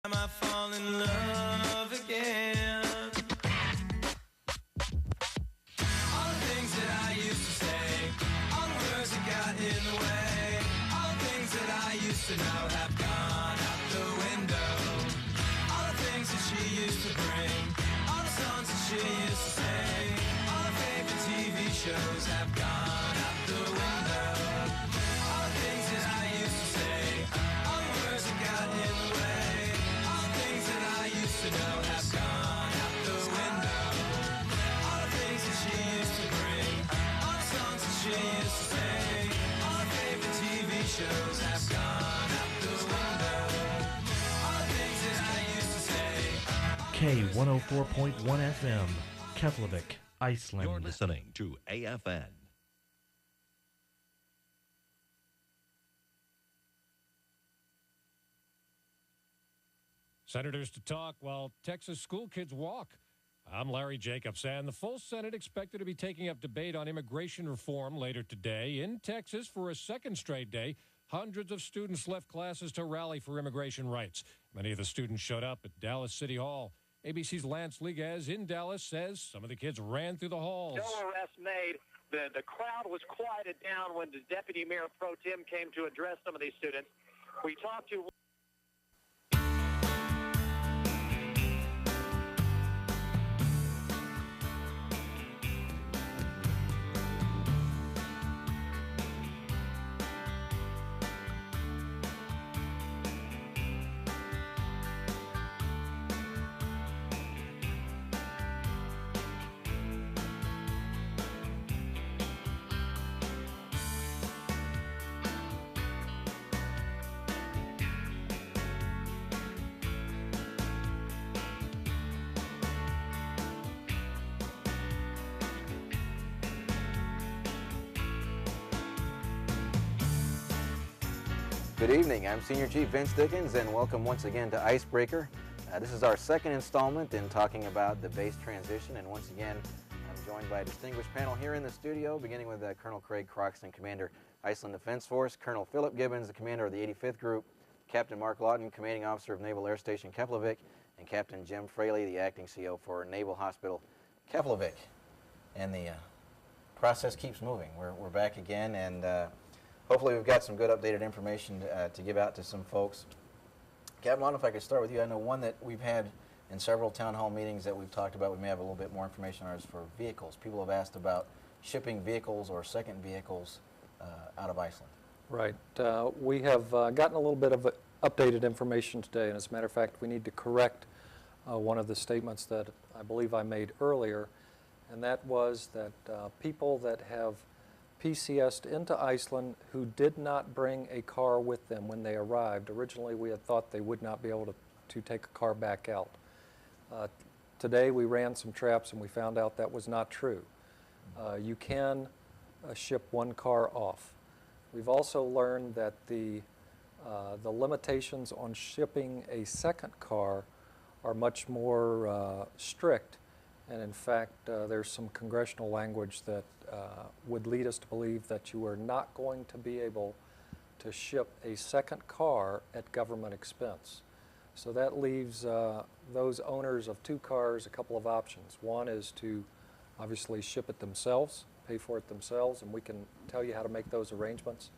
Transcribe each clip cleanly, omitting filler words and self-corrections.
I fall in love again. All the things that I used to say, all the words that got in the way, all the things that I used to know have gone out the window. All the things that she used to bring, all the songs that she used to sing, all the favorite TV shows have gone out the window. All the things that I used to say, all the words that got in the way, all the things that I used to know have gone out the window. All the things that she used to bring, all the songs that she used to sing, all the favorite TV shows have gone out the window. All the things that I used to say. K104.1 FM, Keflavik, Iceland. You're listening to AFN. Senators to talk while Texas school kids walk. I'm Larry Jacobs, and the full Senate expected to be taking up debate on immigration reform later today. In Texas, for a second straight day, hundreds of students left classes to rally for immigration rights. Many of the students showed up at Dallas City Hall. ABC's Lance Liguez in Dallas says some of the kids ran through the halls. No arrest made. The crowd was quieted down when the Deputy Mayor Pro Tem came to address some of these students. We talked to... Good evening, I'm Senior Chief Vince Dickens, and welcome once again to Icebreaker. This is our second installment in talking about the base transition, and once again I'm joined by a distinguished panel here in the studio, beginning with Colonel Craig Croxton, Commander, Iceland Defense Force, Colonel Philip Gibbons, the Commander of the 85th Group, Captain Mark Lawton, Commanding Officer of Naval Air Station Keflavik, and Captain Jim Fraley, the Acting CO for Naval Hospital Keflavik. And the process keeps moving. We're back again, and hopefully we've got some good updated information to give out to some folks. Captain Lawton, if I could start with you. I know one that we've had in several town hall meetings that we've talked about, we may have a little bit more information on, is for vehicles. People have asked about shipping vehicles or second vehicles out of Iceland. Right. We have gotten a little bit of updated information today, and as a matter of fact, we need to correct one of the statements that I believe I made earlier, and that was that people that have PCS'd into Iceland who did not bring a car with them when they arrived. Originally, we had thought they would not be able to take a car back out. Today, we ran some traps and we found out that was not true. You can ship one car off. We've also learned that the limitations on shipping a second car are much more strict. And in fact, there's some congressional language that would lead us to believe that you are not going to be able to ship a second car at government expense. So that leaves those owners of two cars a couple of options. One is to obviously ship it themselves, pay for it themselves, and we can tell you how to make those arrangements.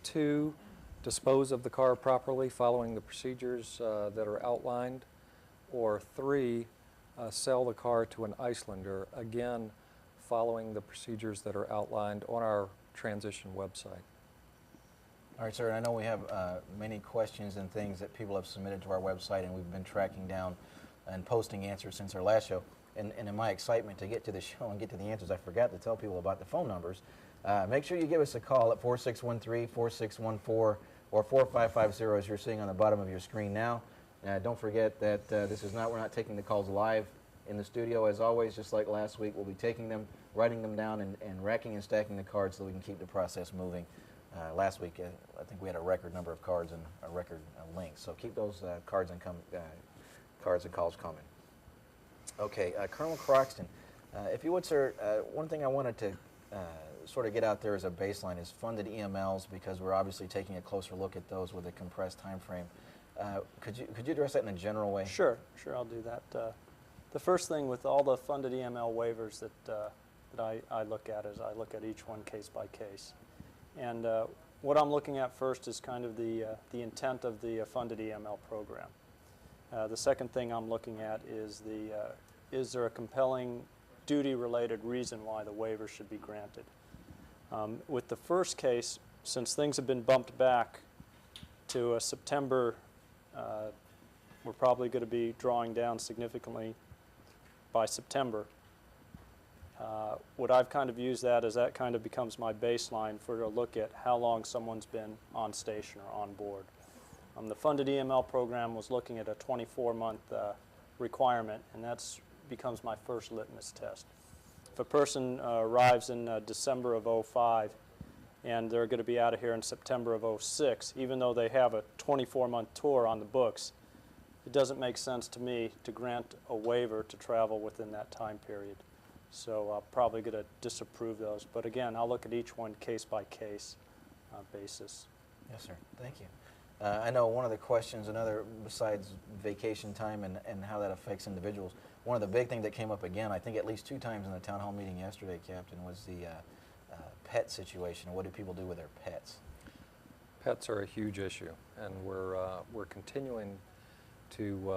Two, dispose of the car properly following the procedures that are outlined. Or three, sell the car to an Icelander, again, following the procedures that are outlined on our transition website. All right, sir, I know we have many questions and things that people have submitted to our website, and we've been tracking down and posting answers since our last show. And in my excitement to get to the show and get to the answers, I forgot to tell people about the phone numbers. Make sure you give us a call at 4613, 4614, or 4550, as you're seeing on the bottom of your screen now. Don't forget that we're not taking the calls live in the studio. As always, just like last week, we'll be taking them, writing them down, and racking and stacking the cards so we can keep the process moving. Last week, I think we had a record number of cards and a record length. So keep those cards and calls coming. Okay, Colonel Croxton, if you would, sir, one thing I wanted to sort of get out there as a baseline is funded EMLs, because we're obviously taking a closer look at those with a compressed time frame. Could you address that in a general way? Sure, I'll do that. The first thing with all the funded EML waivers that I look at is I look at each one case by case. And what I'm looking at first is kind of the intent of the funded EML program. The second thing I'm looking at is is there a compelling duty-related reason why the waiver should be granted? With the first case, since things have been bumped back to September, we're probably going to be drawing down significantly by September. What I've kind of used that as that kind of becomes my baseline for a look at how long someone's been on station or on board. The funded EML program was looking at a 24-month requirement, and that's becomes my first litmus test. If a person arrives in December of '05 and they're going to be out of here in September of '06, even though they have a 24-month tour on the books, it doesn't make sense to me to grant a waiver to travel within that time period. So I'm probably going to disapprove those. But again, I'll look at each one case by case basis. Yes, sir. Thank you. I know one of the questions, besides vacation time and how that affects individuals, one of the big things that came up again, I think at least 2 times in the town hall meeting yesterday, Captain, was the pet situation. What do people do with their pets? Pets are a huge issue, and we're continuing to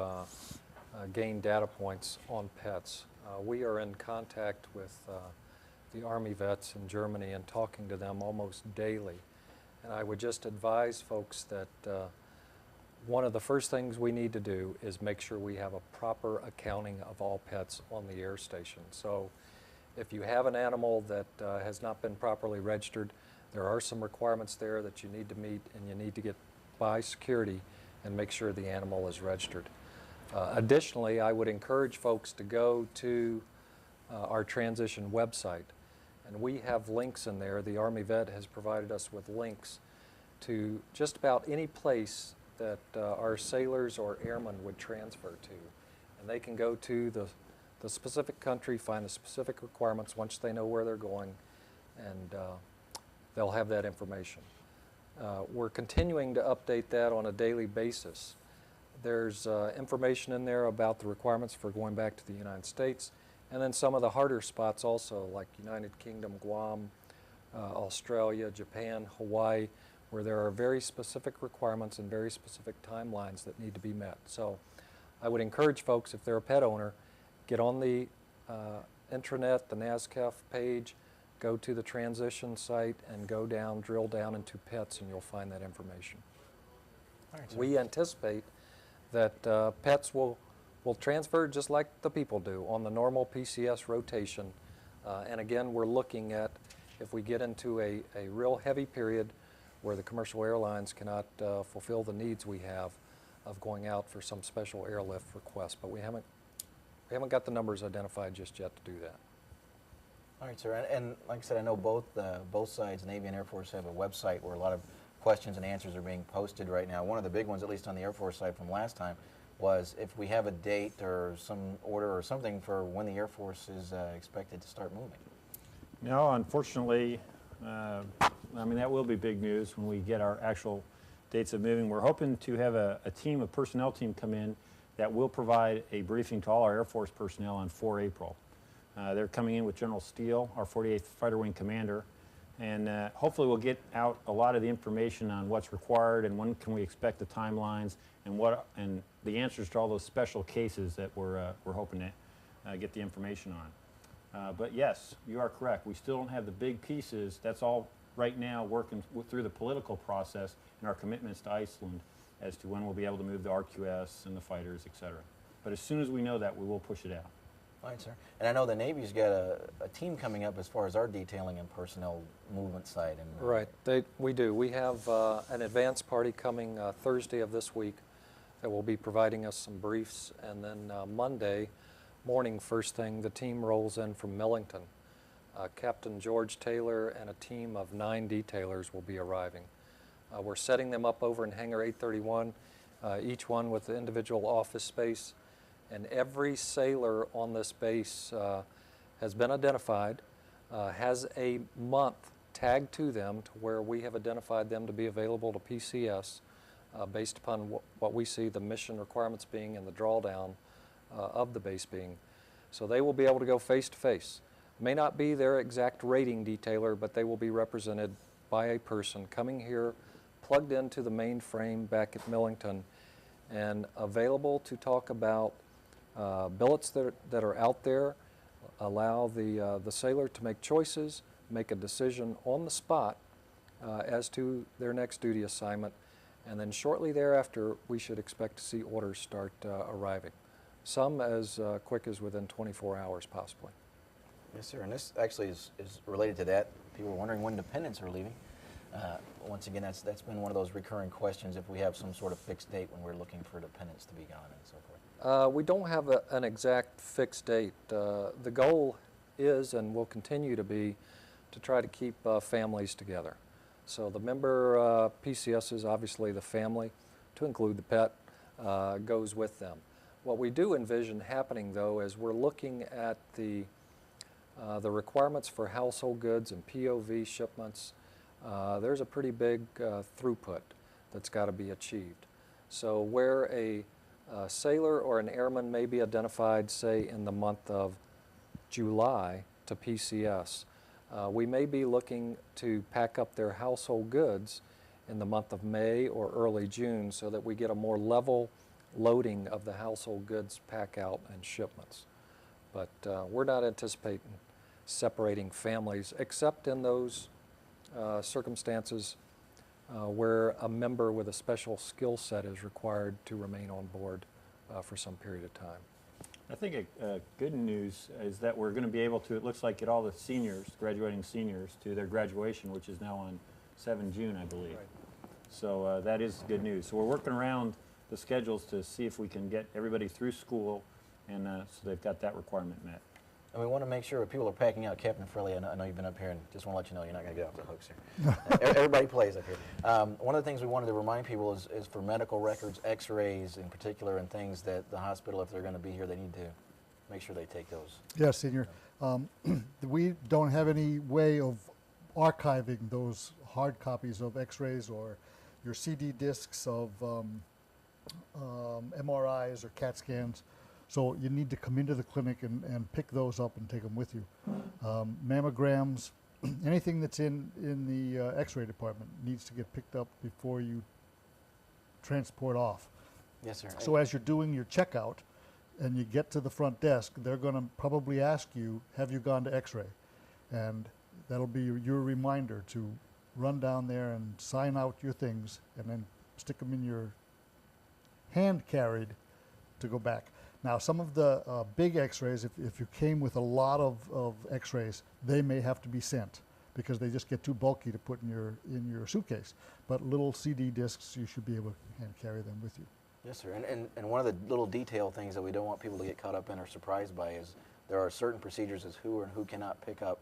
gain data points on pets. We are in contact with the Army vets in Germany and talking to them almost daily. And I would just advise folks that one of the first things we need to do is make sure we have a proper accounting of all pets on the air station. So if you have an animal that has not been properly registered, there are some requirements there that you need to meet, and you need to get by security and make sure the animal is registered. Additionally, I would encourage folks to go to our transition website, and we have links in there. The Army vet has provided us with links to just about any place that our sailors or airmen would transfer to. And they can go to the specific country, find the specific requirements once they know where they're going, and they'll have that information. We're continuing to update that on a daily basis. There's information in there about the requirements for going back to the United States, and then some of the harder spots also, like United Kingdom, Guam, Australia, Japan, Hawaii, where there are very specific requirements and very specific timelines that need to be met. So I would encourage folks, if they're a pet owner, get on the intranet, the NASKEF page, go to the transition site, and go down, drill down into pets, and you'll find that information. All right, sir. We anticipate that pets will transfer just like the people do on the normal PCS rotation. And again, we're looking at if we get into a real heavy period where the commercial airlines cannot fulfill the needs we have of going out for some special airlift request. But we haven't got the numbers identified just yet to do that. All right, sir. And like I said, I know both sides, Navy and Air Force, have a website where a lot of questions and answers are being posted right now. One of the big ones, at least on the Air Force side from last time, was if we have a date or some order or something for when the Air Force is expected to start moving. No, unfortunately, I mean, that will be big news when we get our actual dates of moving. We're hoping to have a personnel team come in that will provide a briefing to all our Air Force personnel on 4 April. They're coming in with General Steele, our 48th Fighter Wing Commander, and hopefully we'll get out a lot of the information on what's required and when can we expect the timelines and the answers to all those special cases that we're hoping to get the information on. But yes, you are correct. We still don't have the big pieces. That's all right now working through the political process and our commitments to Iceland as to when we'll be able to move the RQS and the fighters, et cetera. But as soon as we know that, we will push it out. All right, sir. And I know the Navy's got a team coming up as far as our detailing and personnel movement side. And, Right, we do. We have an advance party coming Thursday of this week that will be providing us some briefs, and then Monday morning, first thing, the team rolls in from Millington. Captain George Taylor and a team of 9 detailers will be arriving. We're setting them up over in Hangar 831, each one with the individual office space. And every sailor on this base has been identified, has a month tagged to them to where we have identified them to be available to PCS based upon what we see the mission requirements being and the drawdown of the base being. So they will be able to go face to face. May not be their exact rating detailer, but they will be represented by a person coming here, plugged into the mainframe back at Millington, and available to talk about billets that are out there, allow the sailor to make choices, make a decision on the spot as to their next duty assignment, and then shortly thereafter we should expect to see orders start arriving. Some as quick as within 24 hours possibly. Yes, sir. And this actually is related to that. People are wondering when dependents are leaving. Once again, that's been one of those recurring questions, if we have some sort of fixed date when we're looking for dependents to be gone and so forth. We don't have an exact fixed date. The goal is and will continue to be to try to keep families together. So the member PCS is obviously the family, to include the pet, goes with them. What we do envision happening, though, is we're looking at the requirements for household goods and POV shipments. There's a pretty big throughput that's got to be achieved. So where a sailor or an airman may be identified, say, in the month of July to PCS, we may be looking to pack up their household goods in the month of May or early June so that we get a more level loading of the household goods pack out and shipments. But we're not anticipating separating families except in those circumstances where a member with a special skill set is required to remain on board for some period of time. I think good news is that we're going to be able to, it looks like, get all the seniors, graduating seniors, to their graduation, which is now on 7 June, I believe. Right. So that is good news. So we're working around the schedules to see if we can get everybody through school, and so they've got that requirement met. And we want to make sure when people are packing out, Captain Frelly, I know you've been up here, and just want to let you know you're not going to get off the hooks here. Everybody plays up here. One of the things we wanted to remind people is for medical records, x-rays in particular, and things that the hospital, if they're going to be here, they need to make sure they take those. Yes, Senior. We don't have any way of archiving those hard copies of x-rays or your CD discs of MRIs or CAT scans. So you need to come into the clinic and pick those up and take them with you. Mammograms, anything that's in the x-ray department needs to get picked up before you transport off. Yes, sir. So as you're doing your checkout and you get to the front desk, they're going to probably ask you, have you gone to x-ray? And that'll be your reminder to run down there and sign out your things and then stick them in your hand carried to go back. Now, some of the big x-rays, if you came with a lot of x-rays, they may have to be sent because they just get too bulky to put in your suitcase. But little CD discs, you should be able to hand carry them with you. Yes, sir. And one of the little detail things that we don't want people to get caught up in or surprised by is there are certain procedures as who and who cannot pick up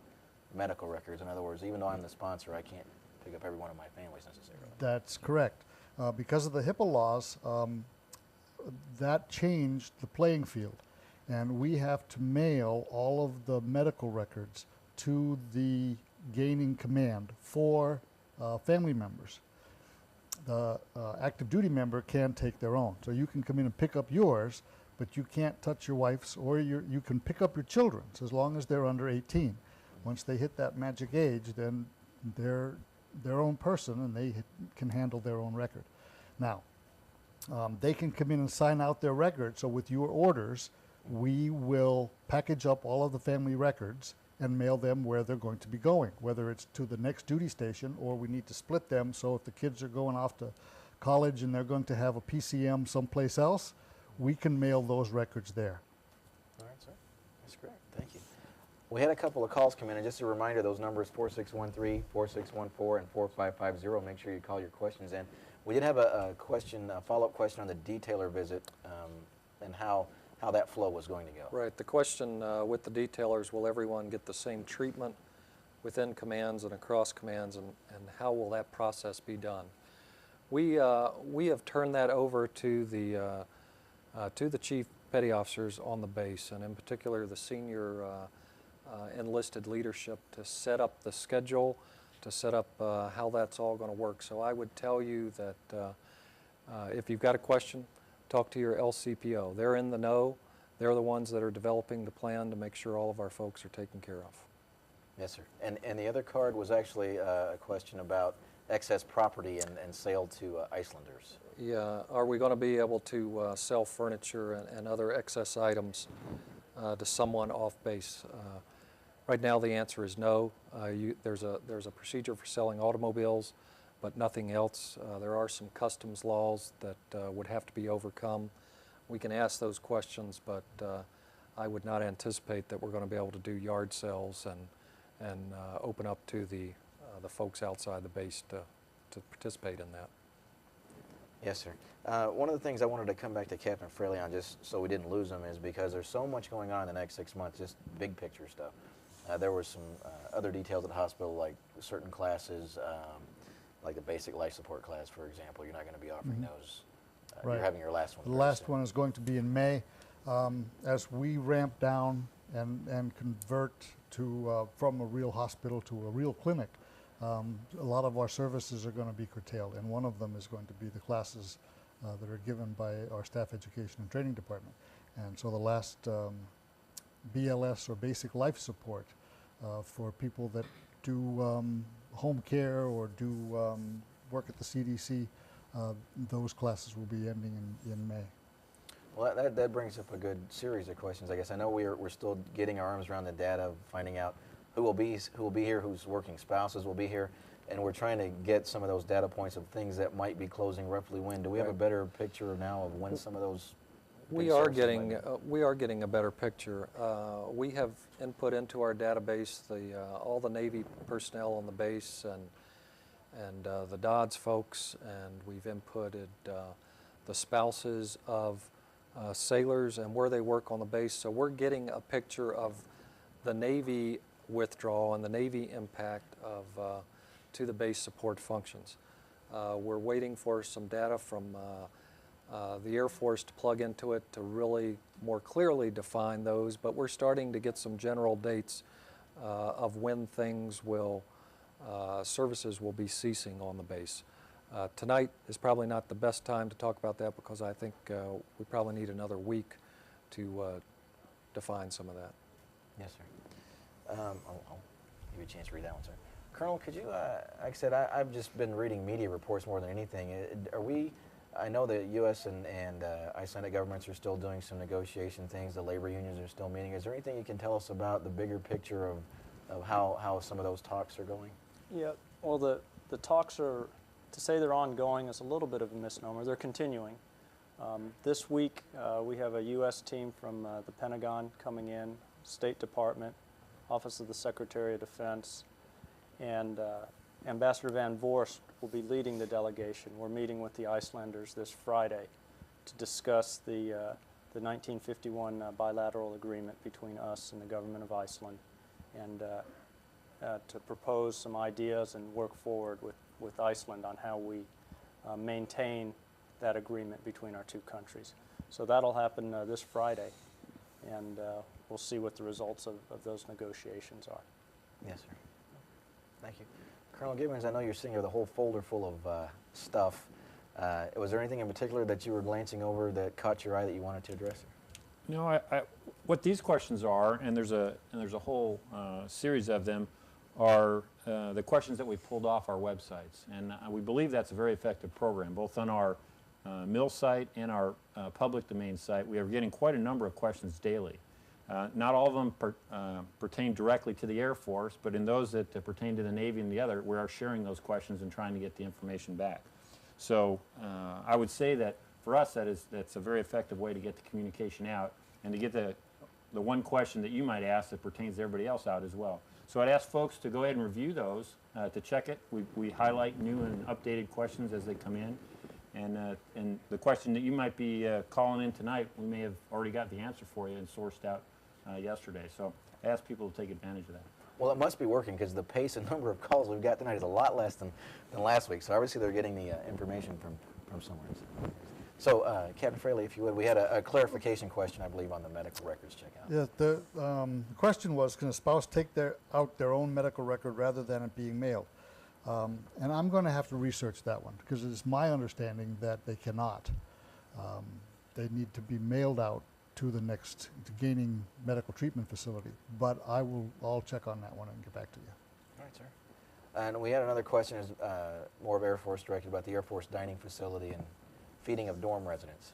medical records. In other words, even though I'm the sponsor, I can't pick up every one of my families necessarily. That's correct. Because of the HIPAA laws, that changed the playing field, and we have to mail all of the medical records to the gaining command for family members. The active duty member can take their own, so you can come in and pick up yours, but you can't touch your wife's, or you can pick up your children's as long as they're under 18. Once they hit that magic age, then they're their own person and they can handle their own record. Now, they can come in and sign out their record. So with your orders, we will package up all of the family records and mail them where they're going to be going, whether it's to the next duty station or we need to split them. So if the kids are going off to college and they're going to have a PCM someplace else, we can mail those records there. All right, sir. That's great. Thank you. We had a couple of calls come in, and just a reminder, those numbers 4613, 4614, and 4550. Make sure you call your questions in. We did have a follow-up question on the detailer visit and how that flow was going to go. Right. The question with the detailers, will everyone get the same treatment within commands and across commands, and how will that process be done? We have turned that over to the chief petty officers on the base, and in particular the senior enlisted leadership, to set up the schedule, to set up how that's all going to work. So I would tell you that If you've got a question, talk to your LCPO. They're in the know. They're the ones that are developing the plan to make sure all of our folks are taken care of. Yes, sir. And the other card was actually a question about excess property and sale to Icelanders. Yeah, are we going to be able to sell furniture and other excess items to someone off base? Right now the answer is no. There's a procedure for selling automobiles, but nothing else. There are some customs laws that would have to be overcome. We can ask those questions, but I would not anticipate that we're going to be able to do yard sales and open up to the folks outside the base to participate in that. Yes, sir. One of the things I wanted to come back to Captain Fraley on, just so we didn't lose him, is because there's so much going on in the next 6 months, just big picture stuff. There were some other details at the hospital, like certain classes, like the basic life support class, for example. You're not going to be offering those. Right. You're having your last one. The last one is going to be in May. As we ramp down and convert to from a real hospital to a real clinic, a lot of our services are going to be curtailed, and one of them is going to be the classes that are given by our Staff Education and Training Department. And so the last BLS, or basic life support, for people that do home care or do work at the CDC, those classes will be ending in May. Well, that brings up a good series of questions, I guess. I know we're still getting our arms around the data of finding out who will be here, whose working spouses will be here, and we're trying to get some of those data points of things that might be closing roughly when. Do we have a better picture now of when some of those? We are getting a better picture. We have input into our database all the Navy personnel on the base and the Dodds folks, and we've inputted the spouses of sailors and where they work on the base. So we're getting a picture of the Navy withdrawal and the Navy impact of to the base support functions. We're waiting for some data from the Air Force to plug into it to really more clearly define those, but we're starting to get some general dates of when things will, services will be ceasing on the base. Tonight is probably not the best time to talk about that, because I think we probably need another week to define some of that. Yes, sir. I'll give you a chance to read that one, sir. Colonel, could you, like I said, I've just been reading media reports more than anything. I know the U.S. and Icelandic governments are still doing some negotiation things. The labor unions are still meeting. Is there anything you can tell us about the bigger picture of how some of those talks are going? Yeah, well, the talks are, to say they're ongoing is a little bit of a misnomer. They're continuing. This week, we have a U.S. team from the Pentagon coming in, State Department, Office of the Secretary of Defense, and Ambassador Van Voorst will be leading the delegation. We're meeting with the Icelanders this Friday to discuss the 1951 bilateral agreement between us and the government of Iceland, and to propose some ideas and work forward with Iceland on how we maintain that agreement between our two countries. So that'll happen this Friday, and we'll see what the results of those negotiations are. Yes, sir. Thank you. Colonel Gibbons, I know you're sitting here with a whole folder full of stuff. Was there anything in particular that you were glancing over that caught your eye that you wanted to address? No, what these questions are, and there's a whole series of them, are the questions that we pulled off our websites. And we believe that's a very effective program, both on our mill site and our public domain site. We are getting quite a number of questions daily. Not all of them pertain directly to the Air Force, but in those that pertain to the Navy and the other, we are sharing those questions and trying to get the information back. So I would say that for us, that's a very effective way to get the communication out and to get the one question that you might ask that pertains to everybody else out as well. So I'd ask folks to go ahead and review those, to check it. We highlight new and updated questions as they come in. And the question that you might be calling in tonight, we may have already got the answer for you and sourced out yesterday. So I ask people to take advantage of that. Well, it must be working, because the pace and number of calls we've got tonight is a lot less than last week. So obviously they're getting the information from somewhere. So Captain Fraley, if you would, we had a clarification question, I believe, on the medical records checkout. Yeah, the question was, can a spouse take out their own medical record rather than it being mailed? And I'm going to have to research that one because it is my understanding that they cannot. They need to be mailed out to the next gaining medical treatment facility. But I'll check on that one and get back to you. All right, sir. And we had another question, is more of Air Force directed about the Air Force dining facility and feeding of dorm residents.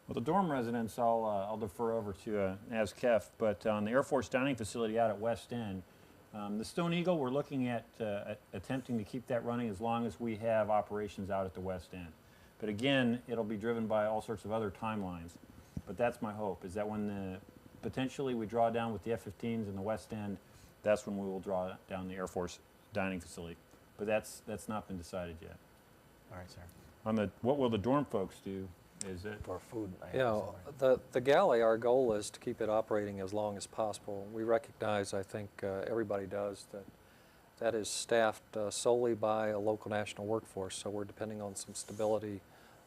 Well, the dorm residents, I'll defer over to NASKEF, but on the Air Force dining facility out at West End, the Stone Eagle, we're looking at attempting to keep that running as long as we have operations out at the West End. But again, it'll be driven by all sorts of other timelines. But that's my hope, is that when potentially we draw down with the F-15s in the West End, that's when we will draw down the Air Force dining facility. But that's not been decided yet. All right, sir. On what will the dorm folks do? Is it For food? The galley, our goal is to keep it operating as long as possible. We recognize, I think everybody does, that is staffed solely by a local national workforce, so we're depending on some stability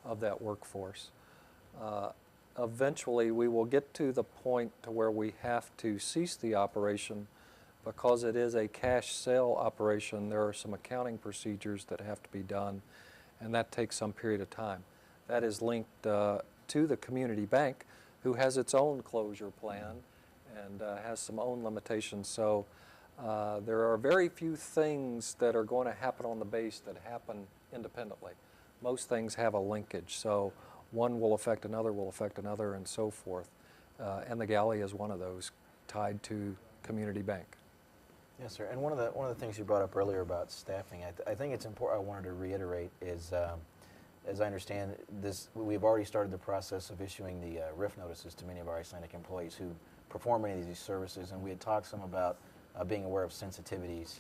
of that workforce. Eventually, we will get to the point to where we have to cease the operation because it is a cash sale operation. There are some accounting procedures that have to be done, and that takes some period of time. That is linked to the community bank, who has its own closure plan and has some own limitations. So there are very few things that are going to happen on the base that happen independently. Most things have a linkage. So one will affect another, and so forth. And the galley is one of those, tied to community bank. Yes, sir. And one of the things you brought up earlier about staffing, I think it's important. I wanted to reiterate is, as I understand this, we've already started the process of issuing the RIF notices to many of our Icelandic employees who perform any of these services, and we had talked some about being aware of sensitivities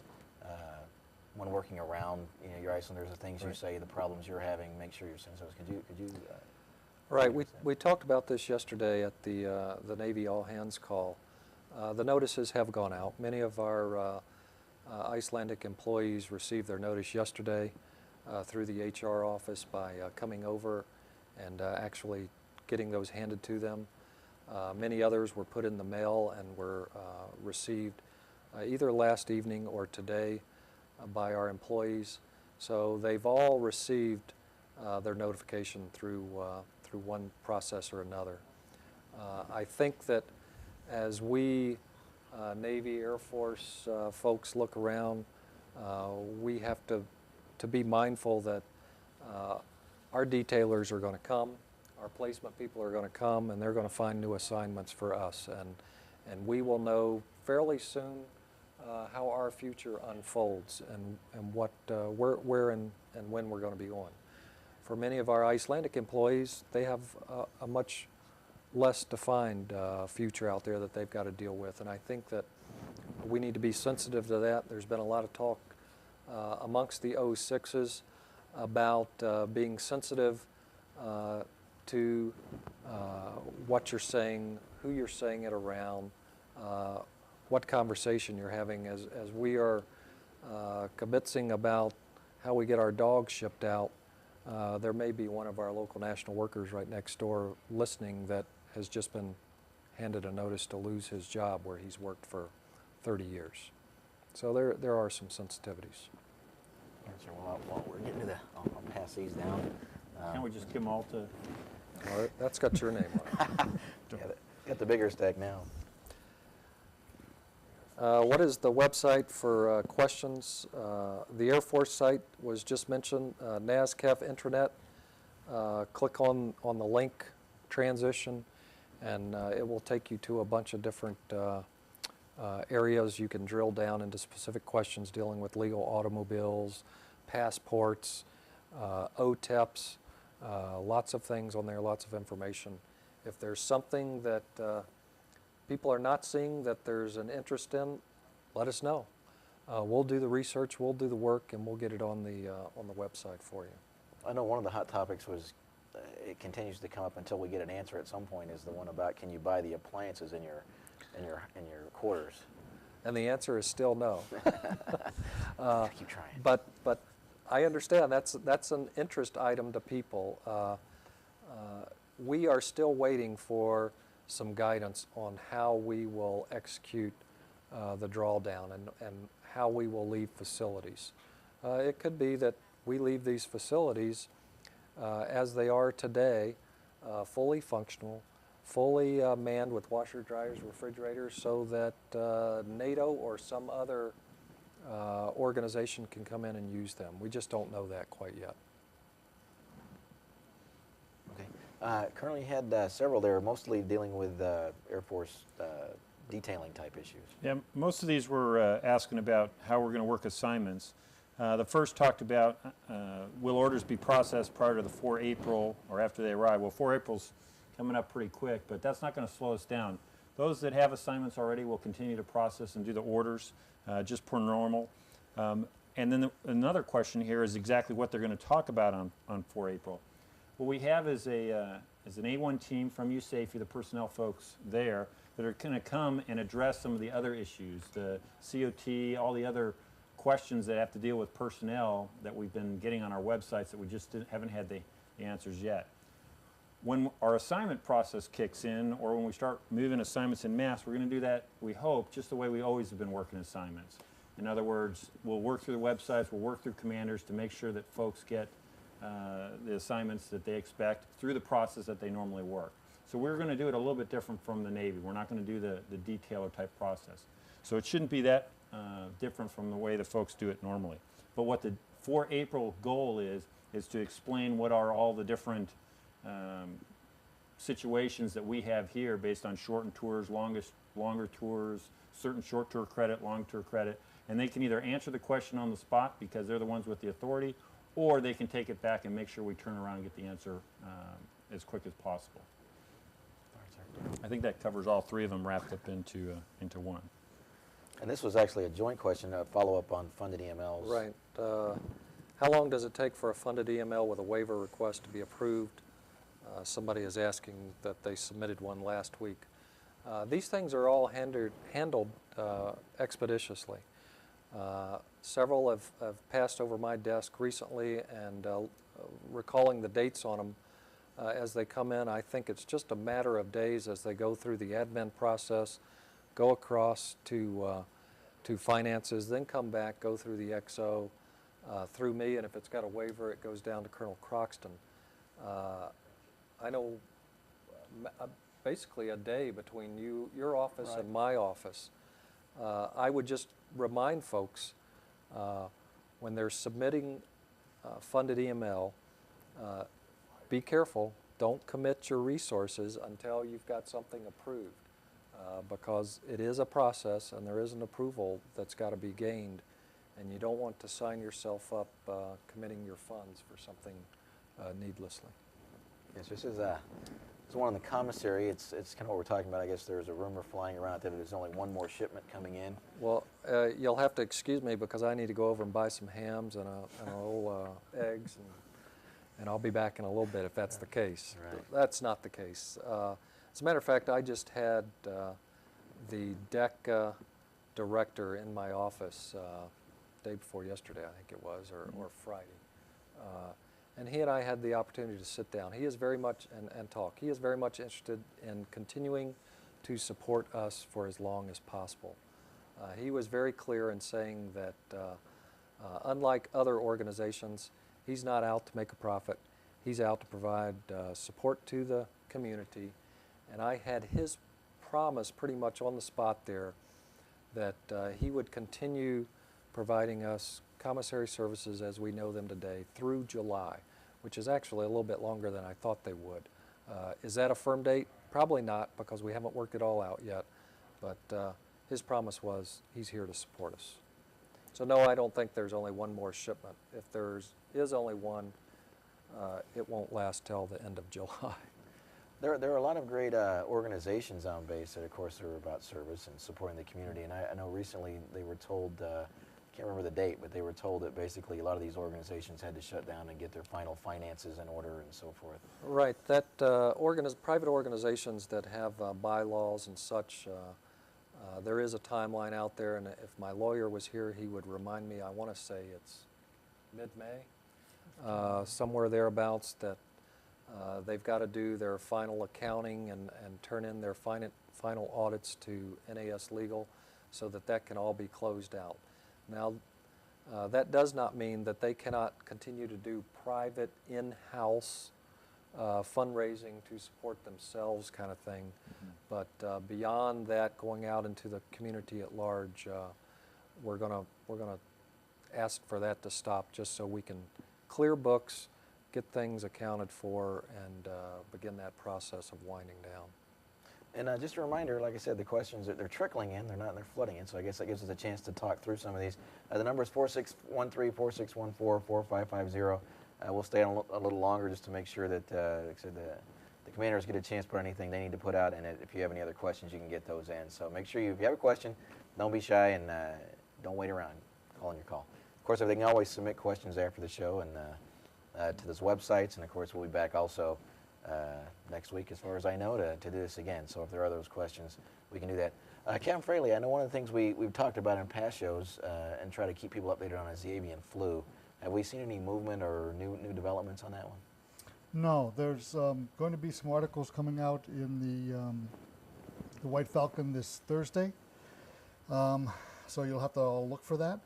when working around your Icelanders, the things you say, the problems you're having. Make sure you're sensitive. Could you? Right. We talked about this yesterday at the Navy all hands call. The notices have gone out. Many of our Icelandic employees received their notice yesterday through the HR office by coming over and actually getting those handed to them. Many others were put in the mail and were received either last evening or today by our employees. So they've all received their notification through one process or another. I think that as we Navy, Air Force folks look around, we have to be mindful that our detailers are going to come, our placement people are going to come, and they're going to find new assignments for us. And we will know fairly soon how our future unfolds and what, where and when we're going to be on. For many of our Icelandic employees, they have a much less defined future out there that they've got to deal with. And I think that we need to be sensitive to that. There's been a lot of talk amongst the 06s about being sensitive to what you're saying, who you're saying it around, what conversation you're having. As we are kibitzing about how we get our dogs shipped out, there may be one of our local national workers right next door listening that has just been handed a notice to lose his job where he's worked for 30 years. So there are some sensitivities. Yes, sir. Well, we're getting to the, I'll pass these down. Can't we just give them all to? Well, that's got your name on it. Yeah, got the bigger stack now. What is the website for questions? The Air Force site was just mentioned, NASKEF intranet. Click on the link, transition, and it will take you to a bunch of different areas. You can drill down into specific questions dealing with legal automobiles, passports, OTEPs, lots of things on there, lots of information. If there's something that people are not seeing that there's an interest in, let us know. We'll do the research, we'll do the work, and we'll get it on the website for you. I know one of the hot topics was, it continues to come up until we get an answer at some point, is the one about can you buy the appliances in your quarters? And the answer is still no. Keep trying. But I understand that's an interest item to people. We are still waiting for some guidance on how we will execute the drawdown and how we will leave facilities. It could be that we leave these facilities as they are today, fully functional, fully manned with washer, dryers, refrigerators, so that NATO or some other organization can come in and use them. We just don't know that quite yet. Okay. Currently had several there, mostly dealing with Air Force detailing type issues. Yeah, most of these were asking about how we're going to work assignments. The first talked about will orders be processed prior to the 4 April or after they arrive. Well, 4 April's coming up pretty quick, but that's not going to slow us down. Those that have assignments already will continue to process and do the orders just per normal. And then another question here is exactly what they're going to talk about on 4 April. What we have is an A1 team from USAFE, the personnel folks there, that are going to come and address some of the other issues, the COT, all the other questions that have to deal with personnel that we've been getting on our websites that we just haven't had the answers yet. When our assignment process kicks in, or when we start moving assignments in mass, we're going to do that, we hope, just the way we always have been working assignments. In other words, we'll work through the websites, we'll work through commanders to make sure that folks get the assignments that they expect through the process that they normally work. So we're going to do it a little bit different from the Navy. We're not going to do the detailer type process. So it shouldn't be that different from the way the folks do it normally. But what the 4 April goal is to explain what are all the different situations that we have here based on shortened tours, longer tours, certain short tour credit, long tour credit, and they can either answer the question on the spot because they're the ones with the authority, or they can take it back and make sure we turn around and get the answer as quick as possible. I think that covers all three of them wrapped up into one. And this was actually a joint question, a follow-up on funded EMLs. Right. How long does it take for a funded EML with a waiver request to be approved? Somebody is asking that they submitted one last week. These things are all handled expeditiously. Several have passed over my desk recently, and recalling the dates on them as they come in, I think it's just a matter of days as they go through the admin process, go across to finances, then come back, go through the XO, through me, and if it's got a waiver, it goes down to Colonel Croxton. I know basically a day between your office Right. and my office. I would just remind folks when they're submitting funded EML, be careful. Don't commit your resources until you've got something approved because it is a process and there is an approval that's got to be gained, and you don't want to sign yourself up committing your funds for something needlessly. Yes, this is one in the commissary. It's kind of what we're talking about. I guess there's a rumor flying around that there's only one more shipment coming in. Well, you'll have to excuse me because I need to go over and buy some hams and a little eggs, and I'll be back in a little bit if that's the case. Right. That's not the case. As a matter of fact, I just had the deck director in my office day before yesterday, I think it was, or Friday. And he and I had the opportunity to sit down. He is very much, and talk. He is very much interested in continuing to support us for as long as possible. He was very clear in saying that unlike other organizations, he's not out to make a profit. He's out to provide support to the community. And I had his promise pretty much on the spot there that he would continue providing us commissary services as we know them today through July, which is actually a little bit longer than I thought they would. Is that a firm date? Probably not, because we haven't worked it all out yet. But his promise was he's here to support us. So no, I don't think there's only one more shipment. If there is only one, it won't last till the end of July. There are a lot of great organizations on base that, of course, are about service and supporting the community. And I know recently they were told, I can't remember the date, but they were told that basically a lot of these organizations had to shut down and get their final finances in order and so forth. Right. That private organizations that have bylaws and such, there is a timeline out there, and if my lawyer was here, he would remind me. I want to say it's mid-May, somewhere thereabouts, that they've got to do their final accounting and turn in their final audits to NAS Legal so that can all be closed out. Now, That does not mean that they cannot continue to do private in-house fundraising to support themselves kind of thing. But beyond that, going out into the community at large, we're gonna ask for that to stop just so we can clear books, get things accounted for, and begin that process of winding down. And just a reminder, like I said, the questions, they're trickling in, they're flooding in, so I guess that gives us a chance to talk through some of these. The number is 4613-4614-4550. We'll stay on a little longer just to make sure that, like I said, the commanders get a chance to put anything they need to put out, and if you have any other questions, you can get those in. So make sure if you have a question, don't be shy and don't wait around. Call in your call. Of course, they can always submit questions after the show and to those websites, and of course, we'll be back also next week, as far as I know, to do this again. So if there are those questions, we can do that. Captain Fraley, I know one of the things we've talked about in past shows and try to keep people updated on is the avian flu. Have we seen any movement or new developments on that one? No, there's going to be some articles coming out in the White Falcon this Thursday, so you'll have to look for that.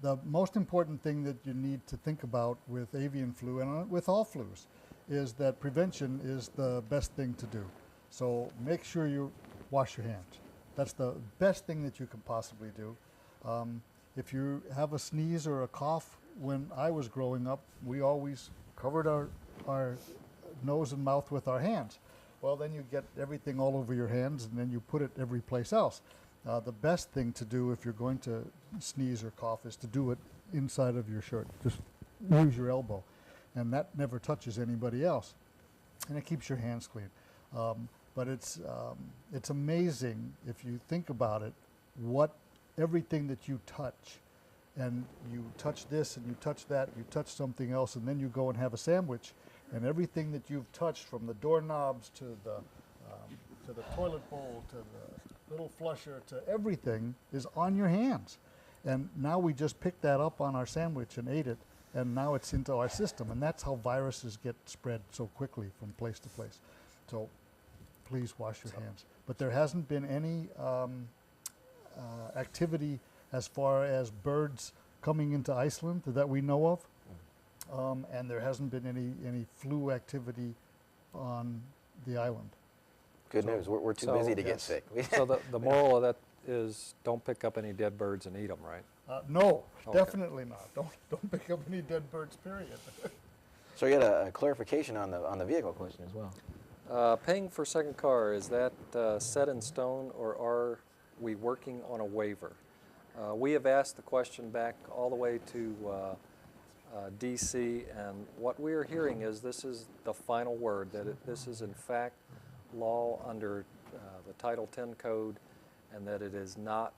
The most important thing that you need to think about with avian flu and with all flus is that prevention is the best thing to do. So make sure you wash your hands. That's the best thing that you can possibly do. If you have a sneeze or a cough, when I was growing up, we always covered our nose and mouth with our hands. Well, then you get everything all over your hands, and then you put it every place else. The best thing to do if you're going to sneeze or cough is to do it inside of your shirt. Just use your elbow, and that never touches anybody else, and it keeps your hands clean. But it's amazing if you think about it, what everything that you touch, and you touch this and you touch that, you touch something else, and then you go and have a sandwich, and everything that you've touched, from the doorknobs to the toilet bowl to the little flusher to everything, is on your hands. And now we just picked that up on our sandwich and ate it, and now it's into our system, and that's how viruses get spread so quickly from place to place. So please wash your hands. But there hasn't been any activity as far as birds coming into Iceland that we know of, and there hasn't been any flu activity on the island. Good news. We're too busy to get sick. So the moral of that is don't pick up any dead birds and eat them, right? No, Okay. definitely not. Don't pick up any dead birds, period. So you had a clarification on the vehicle question as well. Paying for second car, is that set in stone, or are we working on a waiver? We have asked the question back all the way to DC, and what we are hearing is this is the final word, that this is in fact law under the Title 10 code, and that it is not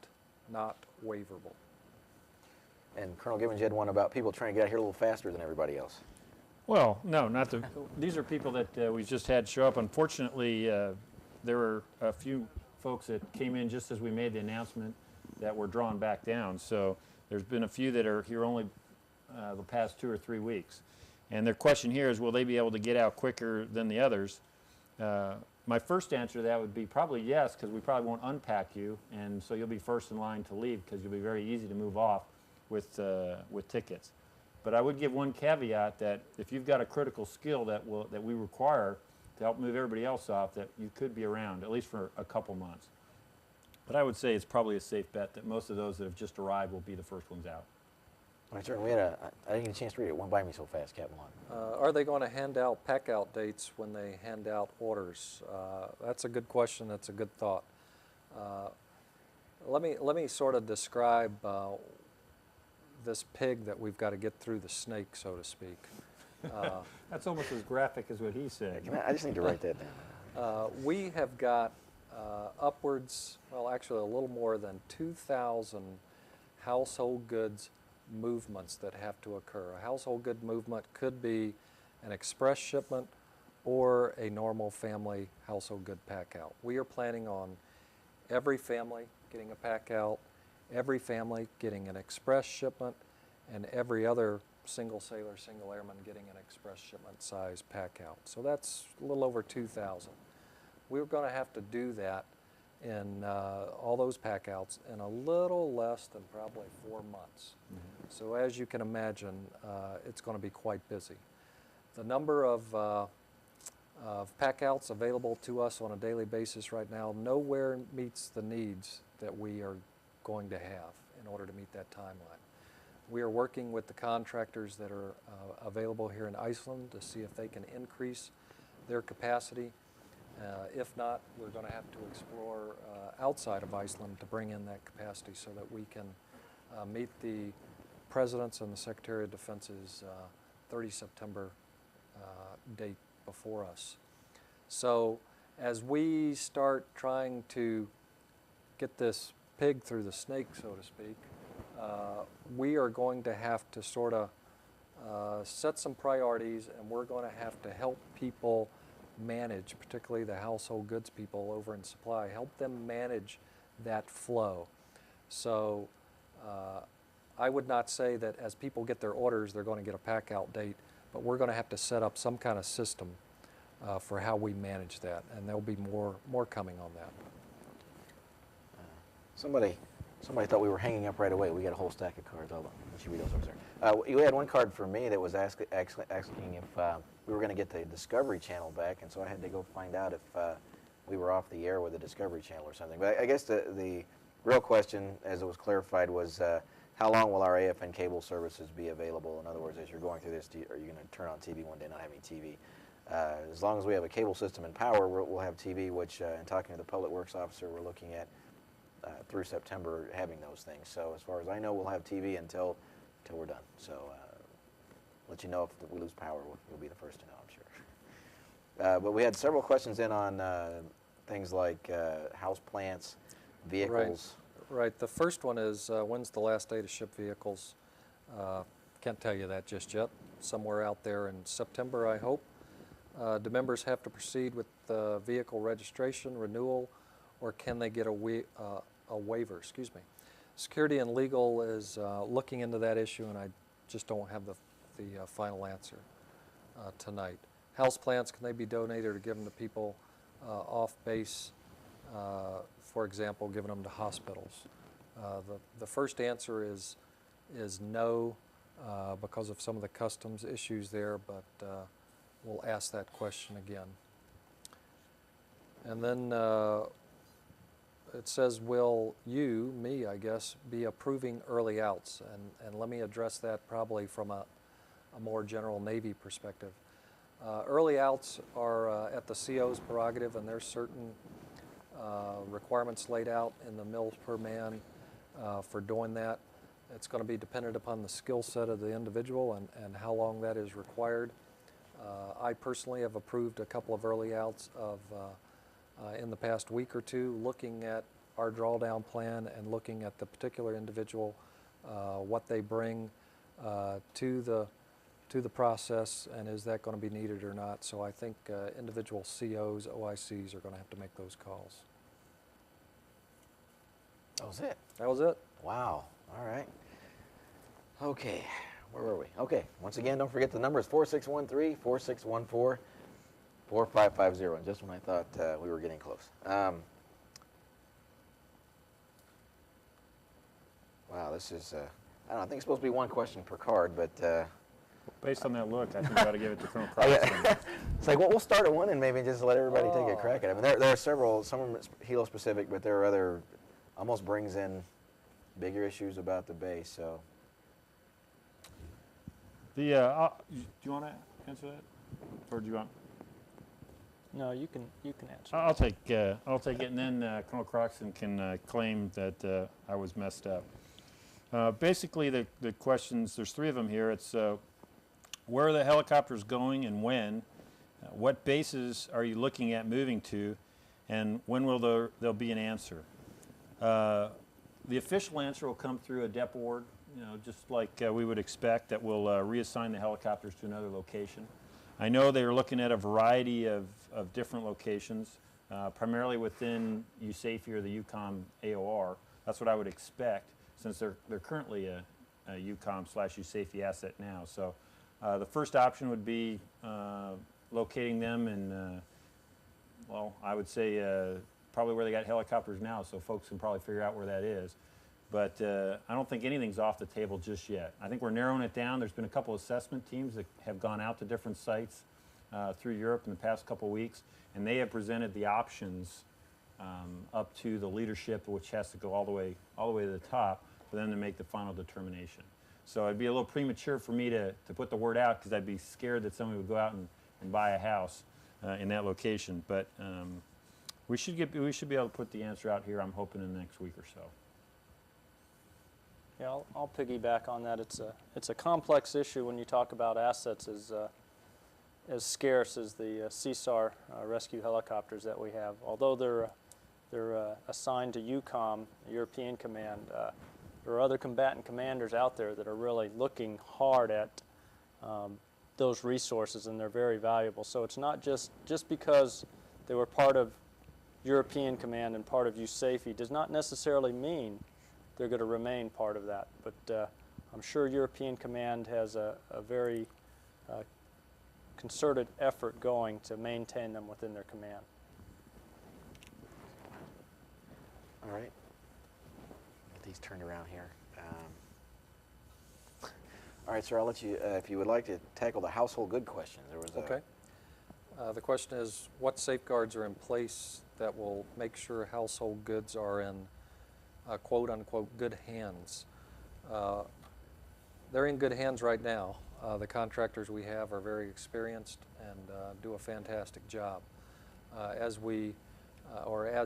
waiverable. And Colonel Gibbons, you had one about people trying to get out here a little faster than everybody else. Well, no, not the. These are people that we just had show up. Unfortunately, there were a few folks that came in just as we made the announcement that were drawn back down. So there's been a few that are here only the past 2 or 3 weeks. And their question here is, will they be able to get out quicker than the others? My first answer to that would be probably yes, because we probably won't unpack you, and so you'll be first in line to leave because you'll be very easy to move off with tickets. But I would give one caveat that if you've got a critical skill that we require to help move everybody else off, that you could be around at least for a couple months. But I would say it's probably a safe bet that most of those that have just arrived will be the first ones out. I didn't get a chance to read it. It went by me so fast, Captain Lon. Are they going to hand out pack-out dates when they hand out orders? That's a good question. That's a good thought. Let me sort of describe this pig that we've got to get through the snake, so to speak. That's almost as graphic as what he said. I just need to write that down. We have got upwards, well, actually a little more than 2,000 household goods movements that have to occur. A household good movement could be an express shipment or a normal family household good pack out. We are planning on every family getting a pack out, every family getting an express shipment, and every other single sailor, single airman getting an express shipment size pack out. So that's a little over 2,000. We're going to have to do that in all those pack outs in a little less than probably 4 months. So as you can imagine, it's going to be quite busy. The number of pack outs available to us on a daily basis right now nowhere meets the needs that we are going to have in order to meet that timeline. We are working with the contractors that are available here in Iceland to see if they can increase their capacity. If not, we're going to have to explore outside of Iceland to bring in that capacity so that we can meet the President's and the Secretary of Defense's 30 September date before us. So as we start trying to get this pig through the snake, so to speak, we are going to have to sort of set some priorities, and we're going to have to help people manage, particularly the household goods people over in supply, help them manage that flow. So I would not say that as people get their orders, they're going to get a pack out date, but we're going to have to set up some kind of system for how we manage that, and there'll be more coming on that. Somebody thought we were hanging up right away. We got a whole stack of cards. Hold on. Let you read those over there. You had one card for me that was asking if we were going to get the Discovery Channel back, and so I had to go find out if we were off the air with the Discovery Channel or something. But I guess the real question, as it was clarified, was how long will our AFN cable services be available? In other words, as you're going through this, are you going to turn on TV one day not having TV? As long as we have a cable system in power, we'll have TV, which, in talking to the Public Works officer, we're looking at through September having those things. So as far as I know, we'll have TV until we're done. So let you know if we lose power. You'll be the first to know, I'm sure. But we had several questions in on things like house plants, vehicles. Right. The first one is when's the last day to ship vehicles? Can't tell you that just yet. Somewhere out there in September, I hope. Do members have to proceed with vehicle registration renewal, or can they get a waiver? Excuse me. Security and Legal is looking into that issue, and I just don't have the final answer tonight. House plants, can they be donated or given to people off base? For example, giving them to hospitals. The first answer is no because of some of the customs issues there, but we'll ask that question again. And then it says, will you, me I guess, be approving early outs? And let me address that probably from a more general Navy perspective. Early outs are at the CO's prerogative, and there's certain requirements laid out in the mills per man for doing that. It's going to be dependent upon the skill set of the individual and how long that is required. I personally have approved a couple of early outs in the past week or two, looking at our drawdown plan and looking at the particular individual, what they bring to the process, and is that going to be needed or not. So I think individual COs, OICs are going to have to make those calls. That was it. That was it. Wow. All right. Okay. Where were we? Okay. Once again, don't forget the number is 4613-4614-4550. And just when I thought we were getting close. Wow, this is, I don't know, I think it's supposed to be one question per card, but... Based on that look, I think we ought to give it to Colonel Croxton. It's like, well, we'll start at one and maybe just let everybody take a crack at it. I mean, there are several, some of them Hilo specific, but there are other, almost brings in bigger issues about the base, so... Do you want to answer that, or do you want? No, you can answer. I'll take it, and then Colonel Croxton can claim that I was messed up. Basically, the questions, there's three of them here. It's where are the helicopters going and when? What bases are you looking at moving to? And when will there'll be an answer? The official answer will come through a DEP award, just like we would expect, that will reassign the helicopters to another location. I know they're looking at a variety of different locations, primarily within USAFE or the UCOM AOR. That's what I would expect, since they're currently a UCOM/USAFE asset now. So the first option would be locating them in, well, I would say probably where they got helicopters now, so folks can probably figure out where that is. But I don't think anything's off the table just yet. I think we're narrowing it down. There's been a couple assessment teams that have gone out to different sites through Europe in the past couple weeks, and they have presented the options up to the leadership, which has to go all the way to the top for them to make the final determination. So it'd be a little premature for me to put the word out, because I'd be scared that somebody would go out and buy a house in that location. But we should be able to put the answer out here, I'm hoping, in the next week or so. Yeah, I'll piggyback on that. It's a complex issue when you talk about assets as scarce as the CSAR rescue helicopters that we have. Although they're assigned to EUCOM, European Command, there are other combatant commanders out there that are really looking hard at those resources, and they're very valuable. So it's not just because they were part of European Command and part of USAFE does not necessarily mean they're going to remain part of that. But I'm sure European Command has a very concerted effort going to maintain them within their command. All right. Get these turned around here. All right, sir, I'll let you, if you would like to tackle the household good question. There was Okay. The question is, what safeguards are in place that will make sure household goods are in quote-unquote good hands? They're in good hands right now. The contractors we have are very experienced and do a fantastic job. As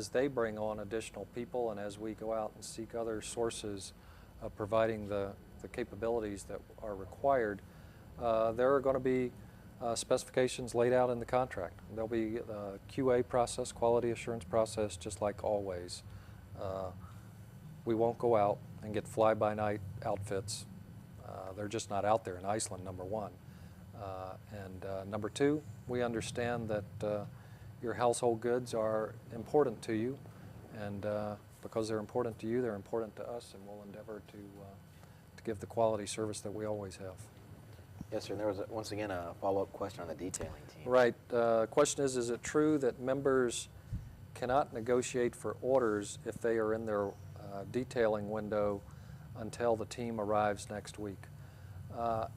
they bring on additional people, and as we go out and seek other sources of providing the capabilities that are required, there are going to be specifications laid out in the contract. There'll be a QA process, quality assurance process, just like always. We won't go out and get fly-by-night outfits. They're just not out there in Iceland, number one. And number two, we understand that your household goods are important to you, and because they're important to you, they're important to us, and we'll endeavor to give the quality service that we always have. Yes, sir. And there was, once again, a follow-up question on the detailing team. Right. Question is it true that members cannot negotiate for orders if they are in their detailing window until the team arrives next week?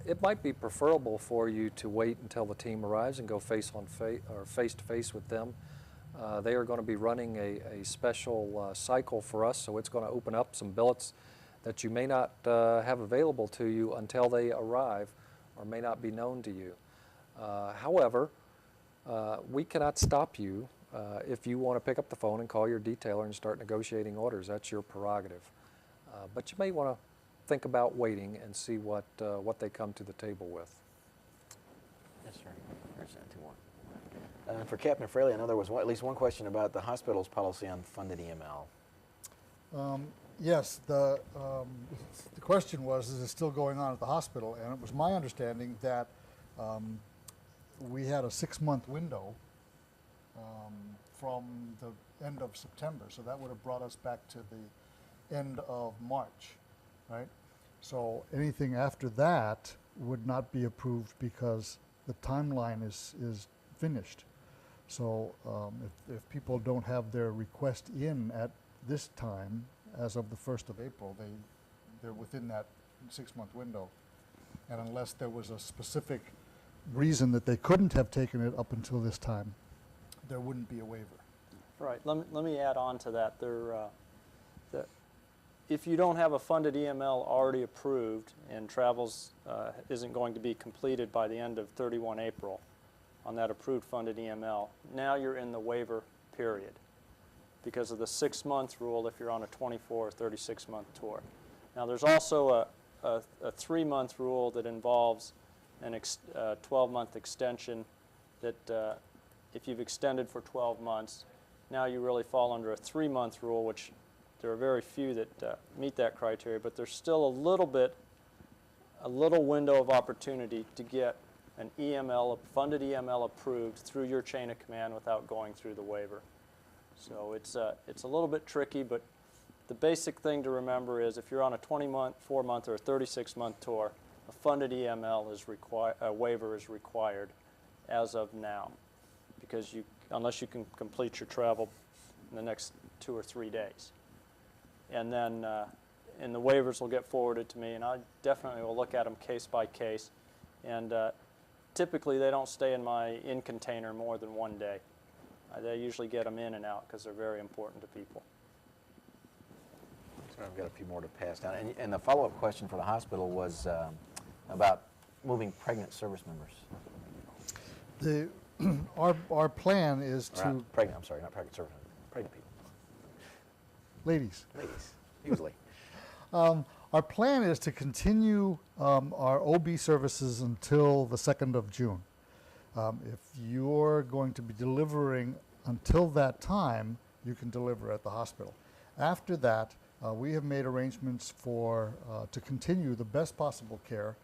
It might be preferable for you to wait until the team arrives and go face-to-face with them. They are going to be running a special cycle for us, so it's going to open up some billets that you may not have available to you until they arrive, or may not be known to you. However, we cannot stop you if you want to pick up the phone and call your detailer and start negotiating orders. That's your prerogative. But you may want to think about waiting and see what they come to the table with. Yes, sir. There's two more. For Captain Fraley, I know there was at least one question about the hospital's policy on funded EML. Yes, the question was, is it still going on at the hospital? And it was my understanding that we had a 6-month window from the end of September, so that would have brought us back to the end of March, right? So anything after that would not be approved because the timeline is finished. So if people don't have their request in at this time, as of the 1st of April, they're within that 6-month window. And unless there was a specific reason that they couldn't have taken it up until this time, there wouldn't be a waiver. Right. Let me add on to that. If you don't have a funded EML already approved and travels isn't going to be completed by the end of 31 April on that approved funded EML, now you're in the waiver period because of the 6-month rule if you're on a 24 or 36-month tour. Now there's also a 3-month rule that involves a 12-month extension that if you've extended for 12 months, now you really fall under a 3-month rule, which there are very few that meet that criteria, but there's still a little window of opportunity to get an EML, funded EML approved through your chain of command without going through the waiver. So it's a little bit tricky, but the basic thing to remember is if you're on a 24-month or a 36-month tour, a funded EML is a waiver is required as of now, because unless you can complete your travel the next 2 or 3 days. And then and the waivers will get forwarded to me, and I definitely will look at them case by case. And typically they don't stay in my in container more than 1 day. They usually get them in and out because they're very important to people. So I've got a few more to pass down. And the follow-up question for the hospital was about moving pregnant service members. Our plan is Or to not pregnant, I'm sorry, not pregnant service members, pregnant people. ladies. Ladies, usually. Our plan is to continue our OB services until the 2nd of June. If you're going to be delivering until that time, you can deliver at the hospital. After that, we have made arrangements to continue the best possible care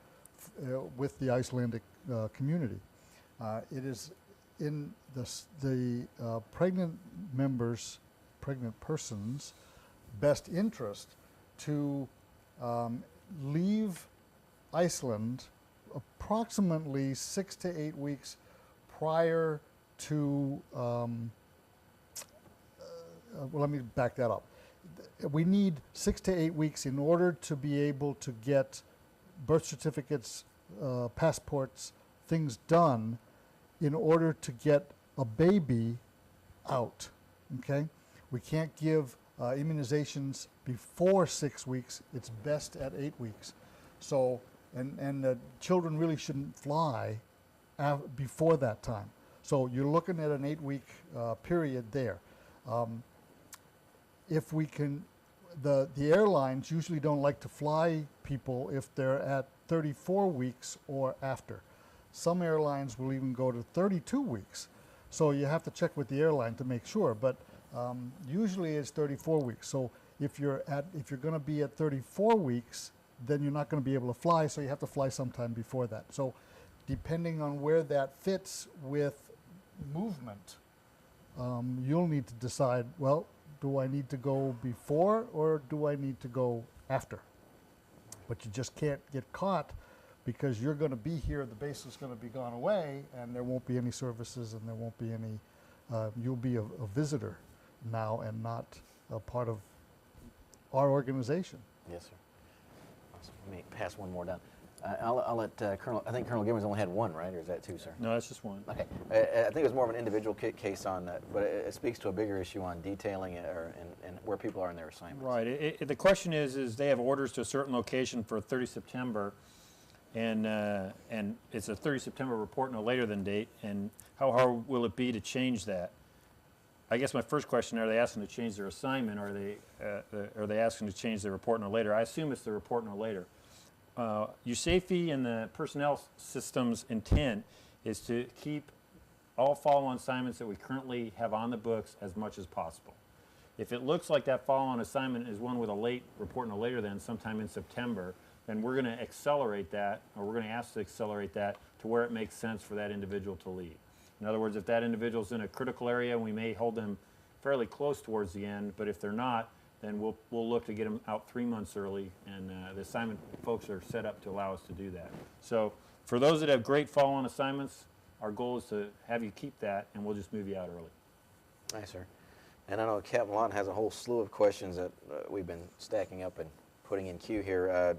with the Icelandic community. It is in the pregnant persons' best interest to leave Iceland approximately 6 to 8 weeks prior to, well, let me back that up. We need 6 to 8 weeks in order to be able to get birth certificates, passports, things done in order to get a baby out, okay? We can't give immunizations before 6 weeks. It's best at 8 weeks. So, and children really shouldn't fly before that time. So you're looking at an 8-week period there. If we can, the airlines usually don't like to fly people if they're at 34 weeks or after. Some airlines will even go to 32 weeks. So you have to check with the airline to make sure, but usually it's 34 weeks. So if you're going to be at 34 weeks, then you're not going to be able to fly, so you have to fly sometime before that. So depending on where that fits with movement, you'll need to decide, well, do I need to go before or do I need to go after? But you just can't get caught because you're going to be here, the base is going to be gone away, and there won't be any services and there won't be any, you'll be a visitor now and not a part of our organization. Yes, sir. Awesome. Let me pass one more down. I'll let Colonel, I think Colonel Gibbons only had one, right? Or is that two, sir? No, that's just one. Okay. I think it was more of an individual case on that, but it speaks to a bigger issue on detailing and where people are in their assignments. Right. The question is they have orders to a certain location for 30 September, and it's a 30 September report no later than date, and how hard will it be to change that? I guess my first question, are they asking to change their assignment, or are they asking to change their report no later? I assume it's the report no later. USAFE and the personnel system's intent is to keep all follow-on assignments that we currently have on the books as much as possible. If it looks like that follow-on assignment is one with a late report no later than sometime in September, then we're going to accelerate that, or we're going to ask to accelerate that to where it makes sense for that individual to leave. In other words, if that individual's in a critical area, we may hold them fairly close towards the end, but if they're not, then we'll look to get them out 3 months early, and the assignment folks are set up to allow us to do that. So for those that have great follow-on assignments, our goal is to have you keep that, and we'll just move you out early. Nice, sir. And I know Captain Lawton has a whole slew of questions that we've been stacking up and putting in queue here.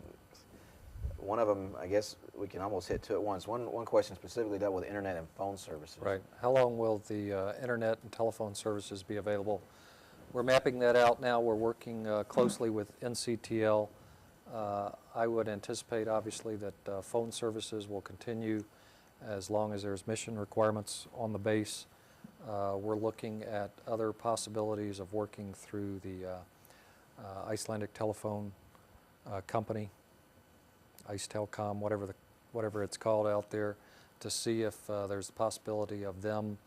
One of them, I guess we can almost hit two at once. One question specifically dealt with internet and phone services. Right. How long will the internet and telephone services be available? We're mapping that out now. We're working closely with NCTL. I would anticipate, obviously, that phone services will continue as long as there's mission requirements on the base. We're looking at other possibilities of working through the Icelandic telephone company, Ice Telcom, whatever it's called out there, to see if there's the possibility of them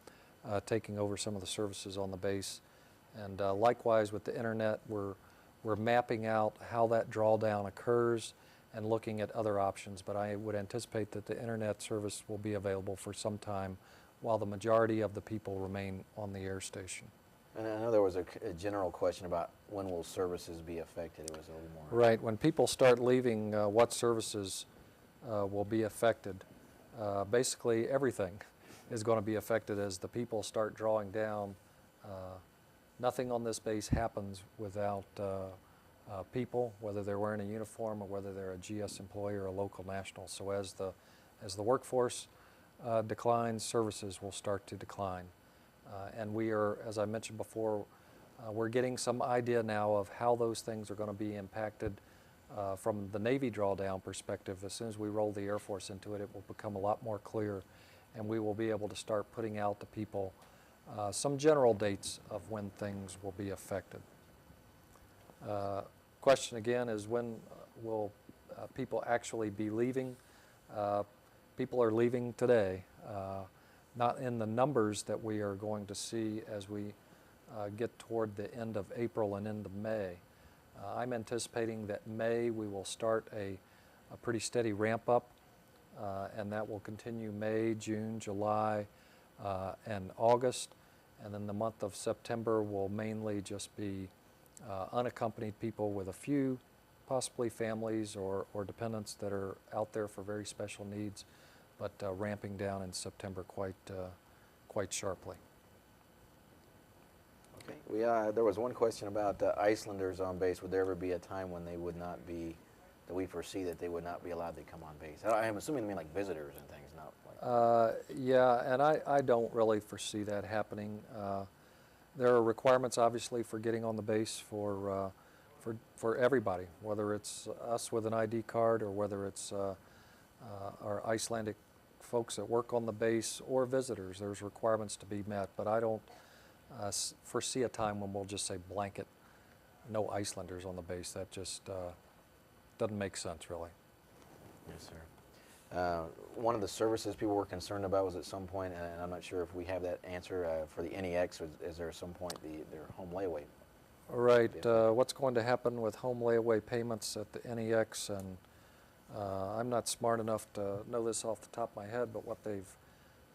taking over some of the services on the base. And likewise with the internet, we're mapping out how that drawdown occurs and looking at other options. But I would anticipate that the internet service will be available for some time while the majority of the people remain on the air station. And I know there was a general question about when will services be affected. It was a little more. Right. When people start leaving, what services will be affected? Basically everything is going to be affected as the people start drawing down nothing on this base happens without people, whether they're wearing a uniform or whether they're a GS employee or a local national. So as the workforce declines, services will start to decline. And we are, as I mentioned before, we're getting some idea now of how those things are going to be impacted from the Navy drawdown perspective. As soon as we roll the Air Force into it, it will become a lot more clear, and we will be able to start putting out to people some general dates of when things will be affected. Question again is, when will people actually be leaving? People are leaving today, not in the numbers that we are going to see as we get toward the end of April and into May. I'm anticipating that May we will start a pretty steady ramp up, and that will continue May, June, July, and August. And then the month of September will mainly just be unaccompanied people with a few, possibly families or dependents that are out there for very special needs, but ramping down in September quite sharply. Okay. There was one question about Icelanders on base. Would there ever be a time when they would not be, that we foresee that they would not be allowed to come on base? I'm assuming they mean like visitors and things, not like... Yeah, and I don't really foresee that happening. There are requirements, obviously, for getting on the base for everybody, whether it's us with an ID card or whether it's our Icelandic folks that work on the base or visitors. There's requirements to be met, but I don't foresee a time when we'll just say blanket, no Icelanders on the base. That just doesn't make sense, really. Yes, sir. One of the services people were concerned about was at some point, and I'm not sure if we have that answer, for the NEX, is there at some point their home layaway? All right, what's going to happen with home layaway payments at the NEX, and I'm not smart enough to know this off the top of my head, but what they've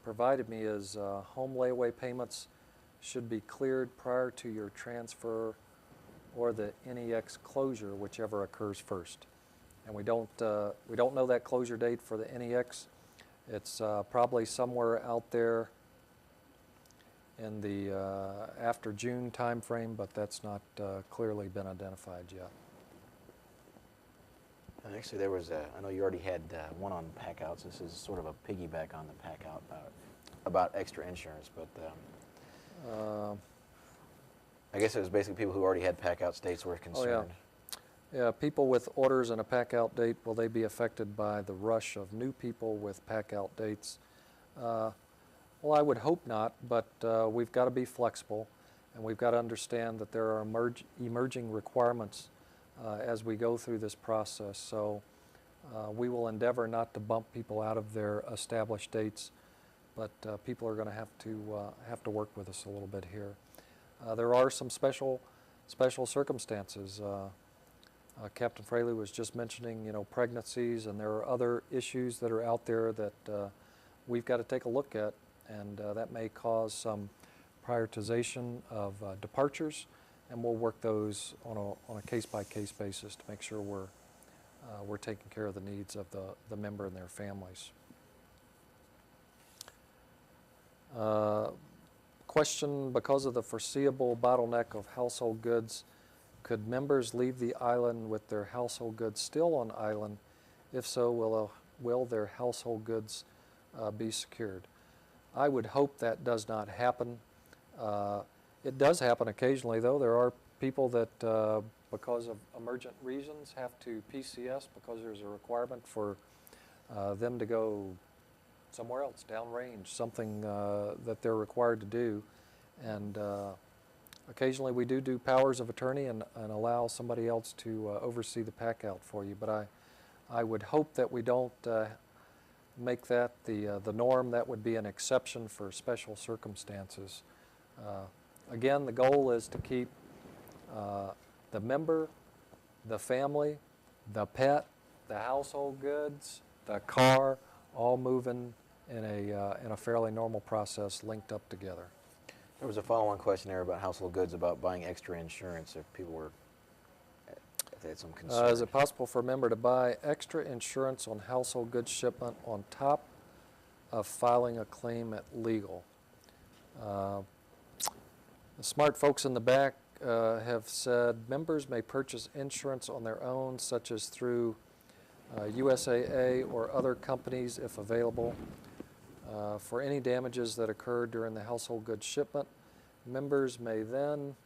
provided me is home layaway payments should be cleared prior to your transfer or the NEX closure, whichever occurs first. And we don't know that closure date for the NEX. It's probably somewhere out there in the after June time frame, but that's not clearly been identified yet. Actually, there was I know you already had one on packouts. This is sort of a piggyback on the packout about extra insurance, but I guess it was basically people who already had packout states were concerned. Oh, yeah. Yeah, people with orders and a pack-out date, will they be affected by the rush of new people with pack-out dates? Well, I would hope not, but we've got to be flexible, and we've got to understand that there are emerging requirements as we go through this process. So we will endeavor not to bump people out of their established dates, but people are going to have to work with us a little bit here. There are some special circumstances. Captain Fraley was just mentioning, pregnancies, and there are other issues that are out there that we've got to take a look at, and that may cause some prioritization of departures, and we'll work those on a case-by-case basis to make sure we're taking care of the needs of the member and their families. Question, because of the foreseeable bottleneck of household goods, could members leave the island with their household goods still on island? If so, will their household goods be secured? I would hope that does not happen. It does happen occasionally, though. There are people that, because of emergent reasons, have to PCS because there's a requirement for them to go somewhere else, downrange, something that they're required to do. And occasionally we do powers of attorney and allow somebody else to oversee the pack-out for you. But I would hope that we don't make that the norm. That would be an exception for special circumstances. Again, the goal is to keep the member, the family, the pet, the household goods, the car, all moving in a fairly normal process, linked up together. There was a follow-on question there about household goods, about buying extra insurance if people if they had some concern. Is it possible for a member to buy extra insurance on household goods shipment on top of filing a claim at legal? The smart folks in the back have said members may purchase insurance on their own, such as through USAA or other companies if available. For any damages that occurred during the household goods shipment, members may then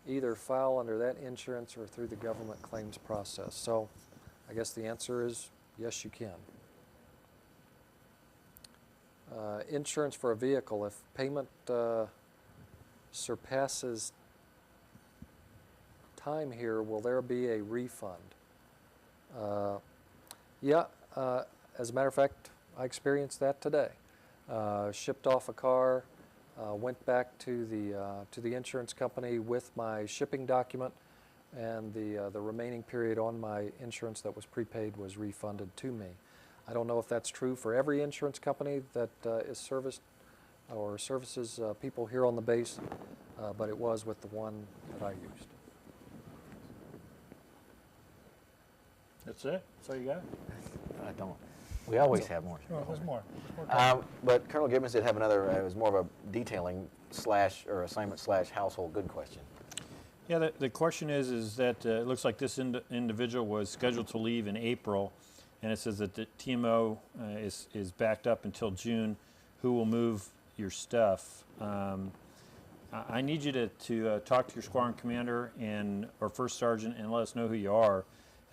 either file under that insurance or through the government claims process. So I guess the answer is yes, you can. Insurance for a vehicle, if payment surpasses time here, will there be a refund? Yeah, as a matter of fact, I experienced that today. Shipped off a car, went back to the insurance company with my shipping document, and the remaining period on my insurance that was prepaid was refunded to me. I don't know if that's true for every insurance company that is serviced or services people here on the base, but it was with the one that I used. That's it? That's all you got? I don't. We always have more. No, there's more. But Colonel Gibbons did have another, it was more of a detailing slash or assignment slash household good question. Yeah, the question is that it looks like this individual was scheduled to leave in April, and it says that the TMO is backed up until June. Who will move your stuff? I need you to talk to your squadron commander or first sergeant and let us know who you are.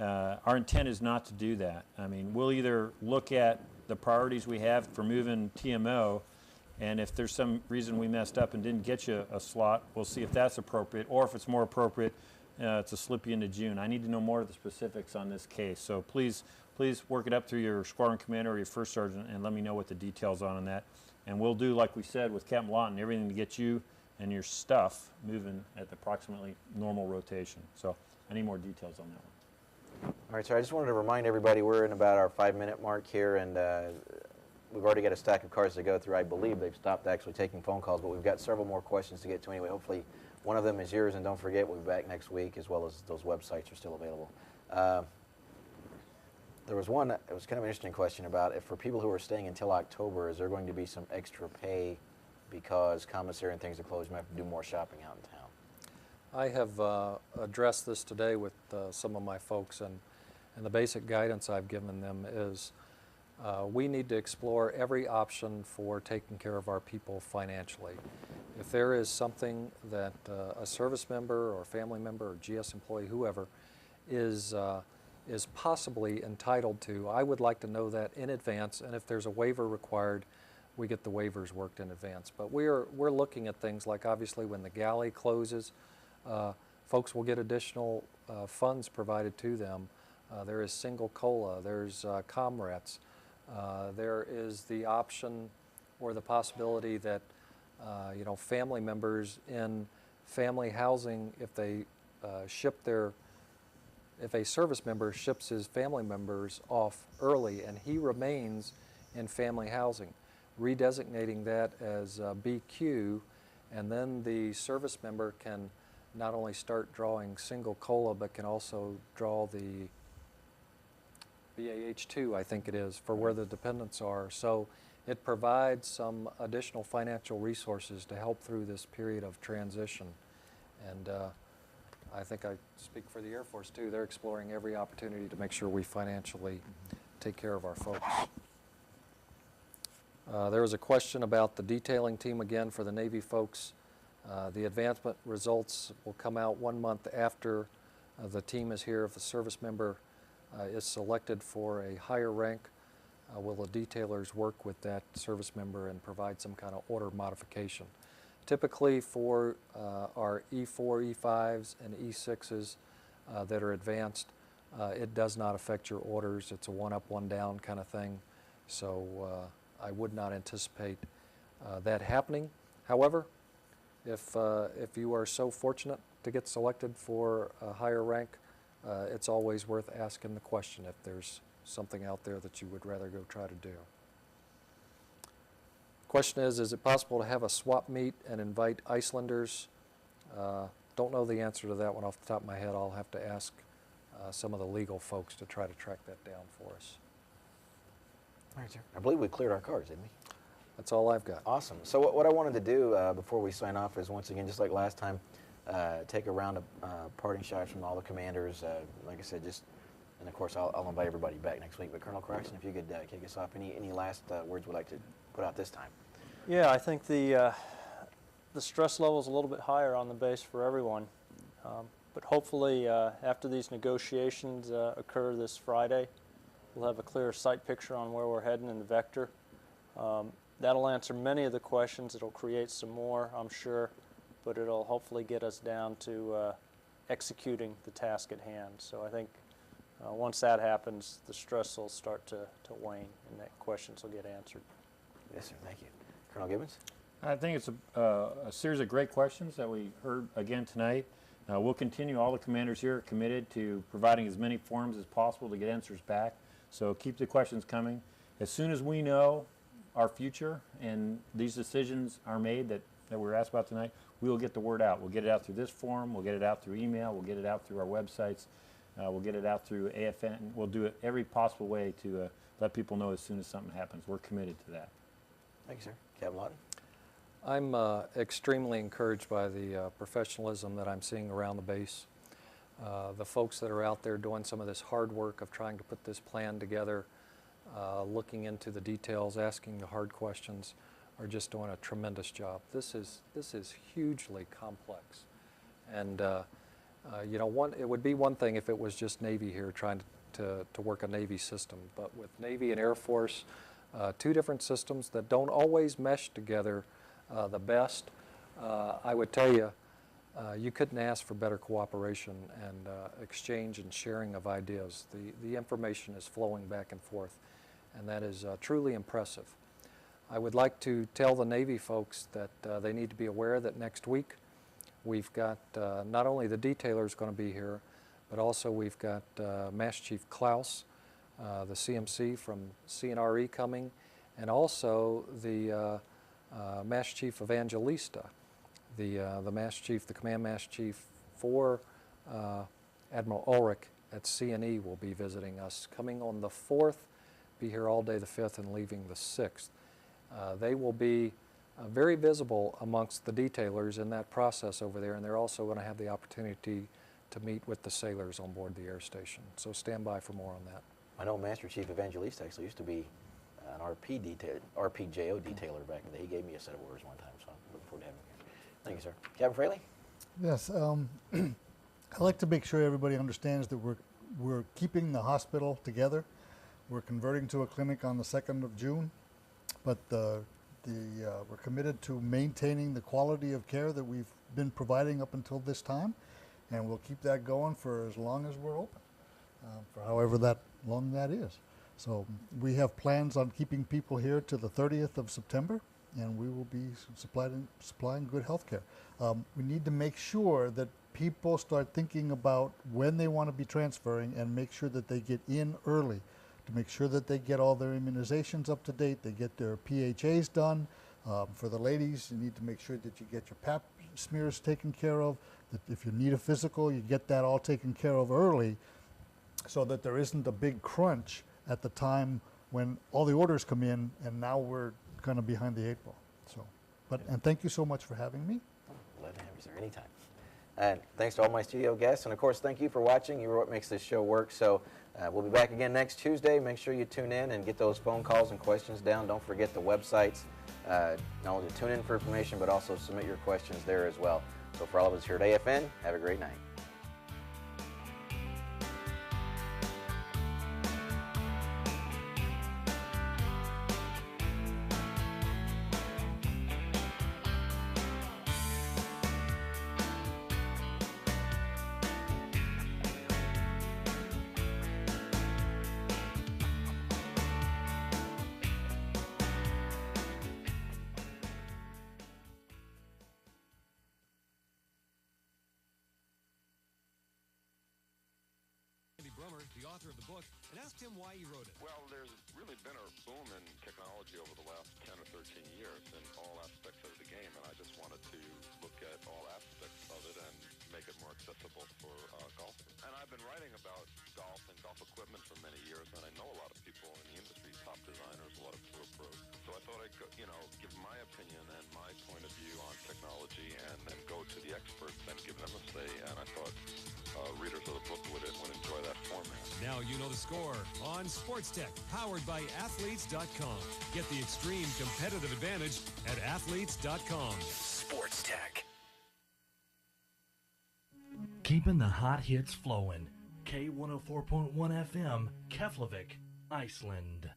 Our intent is not to do that. I mean, we'll either look at the priorities we have for moving TMO, and if there's some reason we messed up and didn't get you a slot, we'll see if that's appropriate, or if it's more appropriate to slip you into June. I need to know more of the specifics on this case. So please work it up through your squadron commander or your first sergeant and let me know what the details are on that. And we'll do, like we said, with Captain Lawton, everything to get you and your stuff moving at approximately normal rotation. So I need more details on that one. All right, so I just wanted to remind everybody we're in about our 5-minute mark here, and we've already got a stack of cards to go through. I believe they've stopped actually taking phone calls, but we've got several more questions to get to anyway. Hopefully one of them is yours, and don't forget we'll be back next week, as well as those websites are still available. There was one, it was kind of an interesting question about if for people who are staying until October, is there going to be some extra pay because commissary and things are closed, you might have to do more shopping out in town? I have addressed this today with some of my folks, and the basic guidance I've given them is we need to explore every option for taking care of our people financially. If there is something that a service member or family member or GS employee, whoever, is possibly entitled to, I would like to know that in advance, and if there's a waiver required, we get the waivers worked in advance. But we're looking at things like, obviously, when the galley closes, folks will get additional funds provided to them. There is single COLA, there's comrades. There is the option or the possibility that family members in family housing, if they if a service member ships his family members off early and he remains in family housing, redesignating that as BQ, and then the service member can not only start drawing single COLA, but can also draw the BAH2, I think it is, for where the dependents are. So it provides some additional financial resources to help through this period of transition. And I think I speak for the Air Force too. They're exploring every opportunity to make sure we financially take care of our folks. There was a question about the detailing team again for the Navy folks. The advancement results will come out 1 month after the team is here. If the service member is selected for a higher rank, will the detailers work with that service member and provide some kind of order modification? Typically for our E4, E5s, and E6s that are advanced, it does not affect your orders. It's a one up, one down kind of thing. So I would not anticipate that happening. However, if you are so fortunate to get selected for a higher rank, it's always worth asking the question if there's something out there that you would rather go try to do. Question is it possible to have a swap meet and invite Icelanders? Don't know the answer to that one off the top of my head. I'll have to ask some of the legal folks to try to track that down for us. All right, sir. I believe we cleared our cards, didn't we? That's all I've got. Awesome. So what I wanted to do before we sign off is, once again, just like last time, take a round of parting shots from all the commanders. Like I said, and of course I'll invite everybody back next week. But Colonel Croxton, if you could kick us off, any last words we'd like to put out this time? Yeah, I think the stress level is a little bit higher on the base for everyone. But hopefully, after these negotiations occur this Friday, we'll have a clear sight picture on where we're heading in the vector. That'll answer many of the questions. It'll create some more, I'm sure, but it'll hopefully get us down to executing the task at hand. So I think once that happens, the stress will start to wane, and that questions will get answered. Yes, sir. Thank you. Colonel Gibbons? I think it's a series of great questions that we heard again tonight. We'll continue. All the commanders here are committed to providing as many forms as possible to get answers back. So keep the questions coming. As soon as we know our future and these decisions are made that we were asked about tonight, we will get the word out. We'll get it out through this forum. We'll get it out through email. We'll get it out through our websites. We'll get it out through AFN. We'll do it every possible way to let people know as soon as something happens. We're committed to that. Thank you, sir. Captain Lawton? I'm extremely encouraged by the professionalism that I'm seeing around the base. The folks that are out there doing some of this hard work of trying to put this plan together, looking into the details, asking the hard questions, are just doing a tremendous job. This is hugely complex, and you know, it would be one thing if it was just Navy here trying to work a Navy system, but with Navy and Air Force, two different systems that don't always mesh together the best, I would tell you, you couldn't ask for better cooperation and exchange and sharing of ideas. The information is flowing back and forth, and that is truly impressive. I would like to tell the Navy folks that they need to be aware that next week we've got not only the detailers going to be here, but also we've got Master Chief Klaus, the CMC from CNRE coming, and also the Master Chief Evangelista, the Master Chief, the Command Master Chief for Admiral Ulrich at CNE will be visiting us, coming on the 4th, be here all day the 5th and leaving the 6th. They will be very visible amongst the detailers in that process over there, and they're also going to have the opportunity to meet with the sailors on board the air station. So stand by for more on that. I know Master Chief Evangelista actually used to be an RPJO detailer back in the day. He gave me a set of orders one time, so I'm looking forward to having him here. Thank you, sir. Captain Fraley? Yes, I'd like to make sure everybody understands that we're keeping the hospital together. We're converting to a clinic on the 2nd of June, but we're committed to maintaining the quality of care that we've been providing up until this time, and we'll keep that going for as long as we're open, for however that long that is. So we have plans on keeping people here to the 30th of September, and we will be supplying good health care. We need to make sure that people start thinking about when they want to be transferring and make sure that they get in early, to make sure that they get all their immunizations up to date, they get their PHAs done. For the ladies, you need to make sure that you get your pap smears taken care of, that if you need a physical, you get that all taken care of early, so that there isn't a big crunch at the time when all the orders come in and now we're kind of behind the 8 ball. So, and thank you so much for having me. Glad to have you, sir, anytime. And thanks to all my studio guests, and of course, thank you for watching. You're what makes this show work. So we'll be back again next Tuesday. Make sure you tune in and get those phone calls and questions down. Don't forget the websites. Not only to tune in for information, but also submit your questions there as well. So for all of us here at AFN, have a great night. the author of the book, and asked him why he wrote it. Well, there's really been a boom in technology over the last 10 or 13 years in all aspects of the game, and I just wanted to look at all aspects of it and make it more accessible for golfers. And I've been writing about golf and golf equipment for many years, and I know a lot of people in the industry, top designers, a lot of tour pros. So I I thought I'd, give my opinion and my point of view on technology and then go to the experts and give them a say. And I thought readers of the book would enjoy that format. Now you know the score on Sports Tech, powered by Athletes.com. Get the extreme competitive advantage at Athletes.com. Sports Tech. Keeping the hot hits flowing. K104.1 FM, Keflavik, Iceland.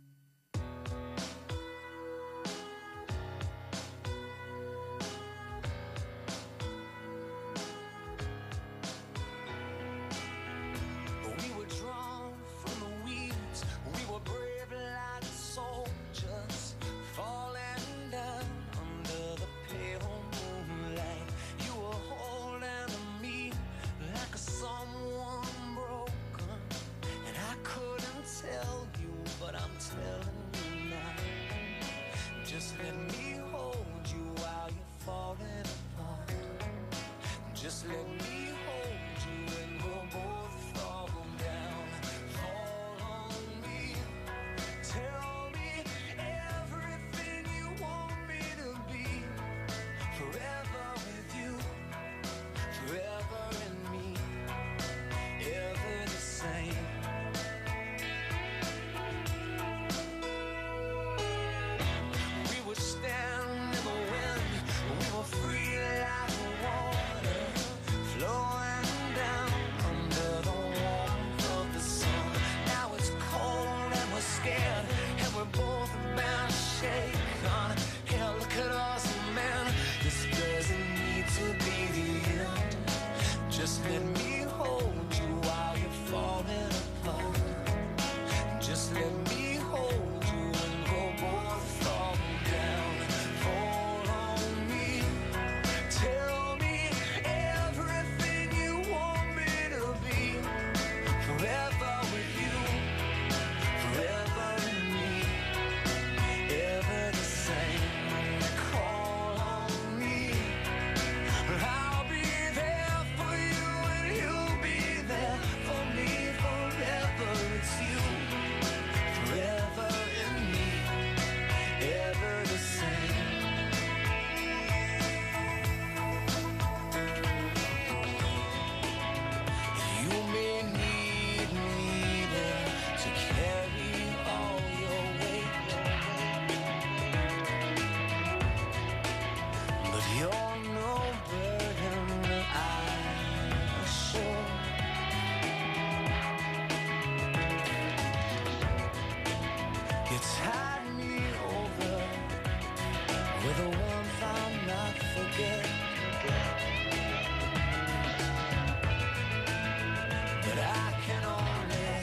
We were drawn from the weeds. We were brave like soldiers, falling down under the pale moonlight. You were holding me like someone broken, and I couldn't tell you, but I'm telling you now. Just let me hold you while you're falling apart. Just let me hold you and we'll both fall down. Fall on me. Tell me everything you want me to be. Forever with you. Forever in me. Ever the same. We would stand in the wind. We were free like water, flowing down under the warmth of the sun. Now it's cold and we're scared, and we're both bound to shake on. Hell, look at us, man. This doesn't need to be the end. Just let me hold you while you're falling apart. Just let me hold you and we'll both fall down. Fall on me. Tell me everything you want me to be. Forever with you. Forever in me. Ever the same. Call on me. I'll be there for you and you'll be there for me forever. It's you. Forever in me. Ever the same. You may need me there to carry all your weight, but you're no burden, I'm sure. You tide me over with a warmth I'll not forget. But I can only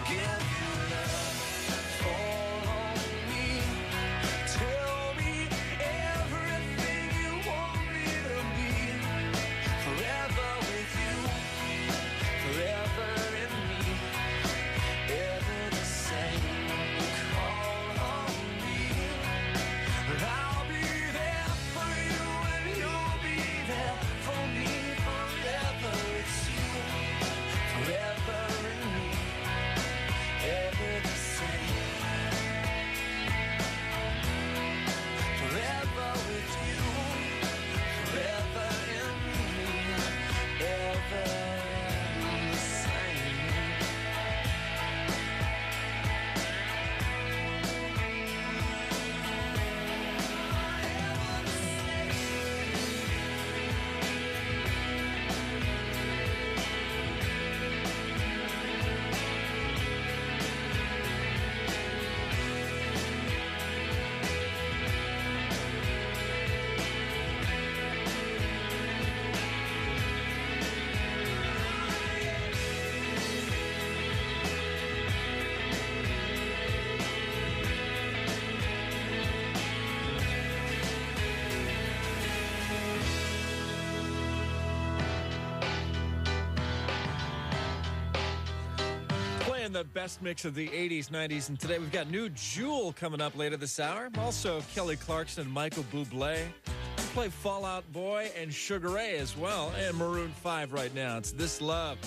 give you love. Fall on me. Tell me everything you want me to be. Forever with you. Forever in me. Ever the same. Call on me. And I'll be there for you and you'll be there for me forever. It's you. Forever in me, ever the same. Forever with you, forever in me, ever the same. Playing the best mix of the 80s, 90s, and today we've got new Jewel coming up later this hour. Also, Kelly Clarkson and Michael Bublé. We play Fall Out Boy and Sugar Ray as well, and Maroon 5 right now. It's This Love.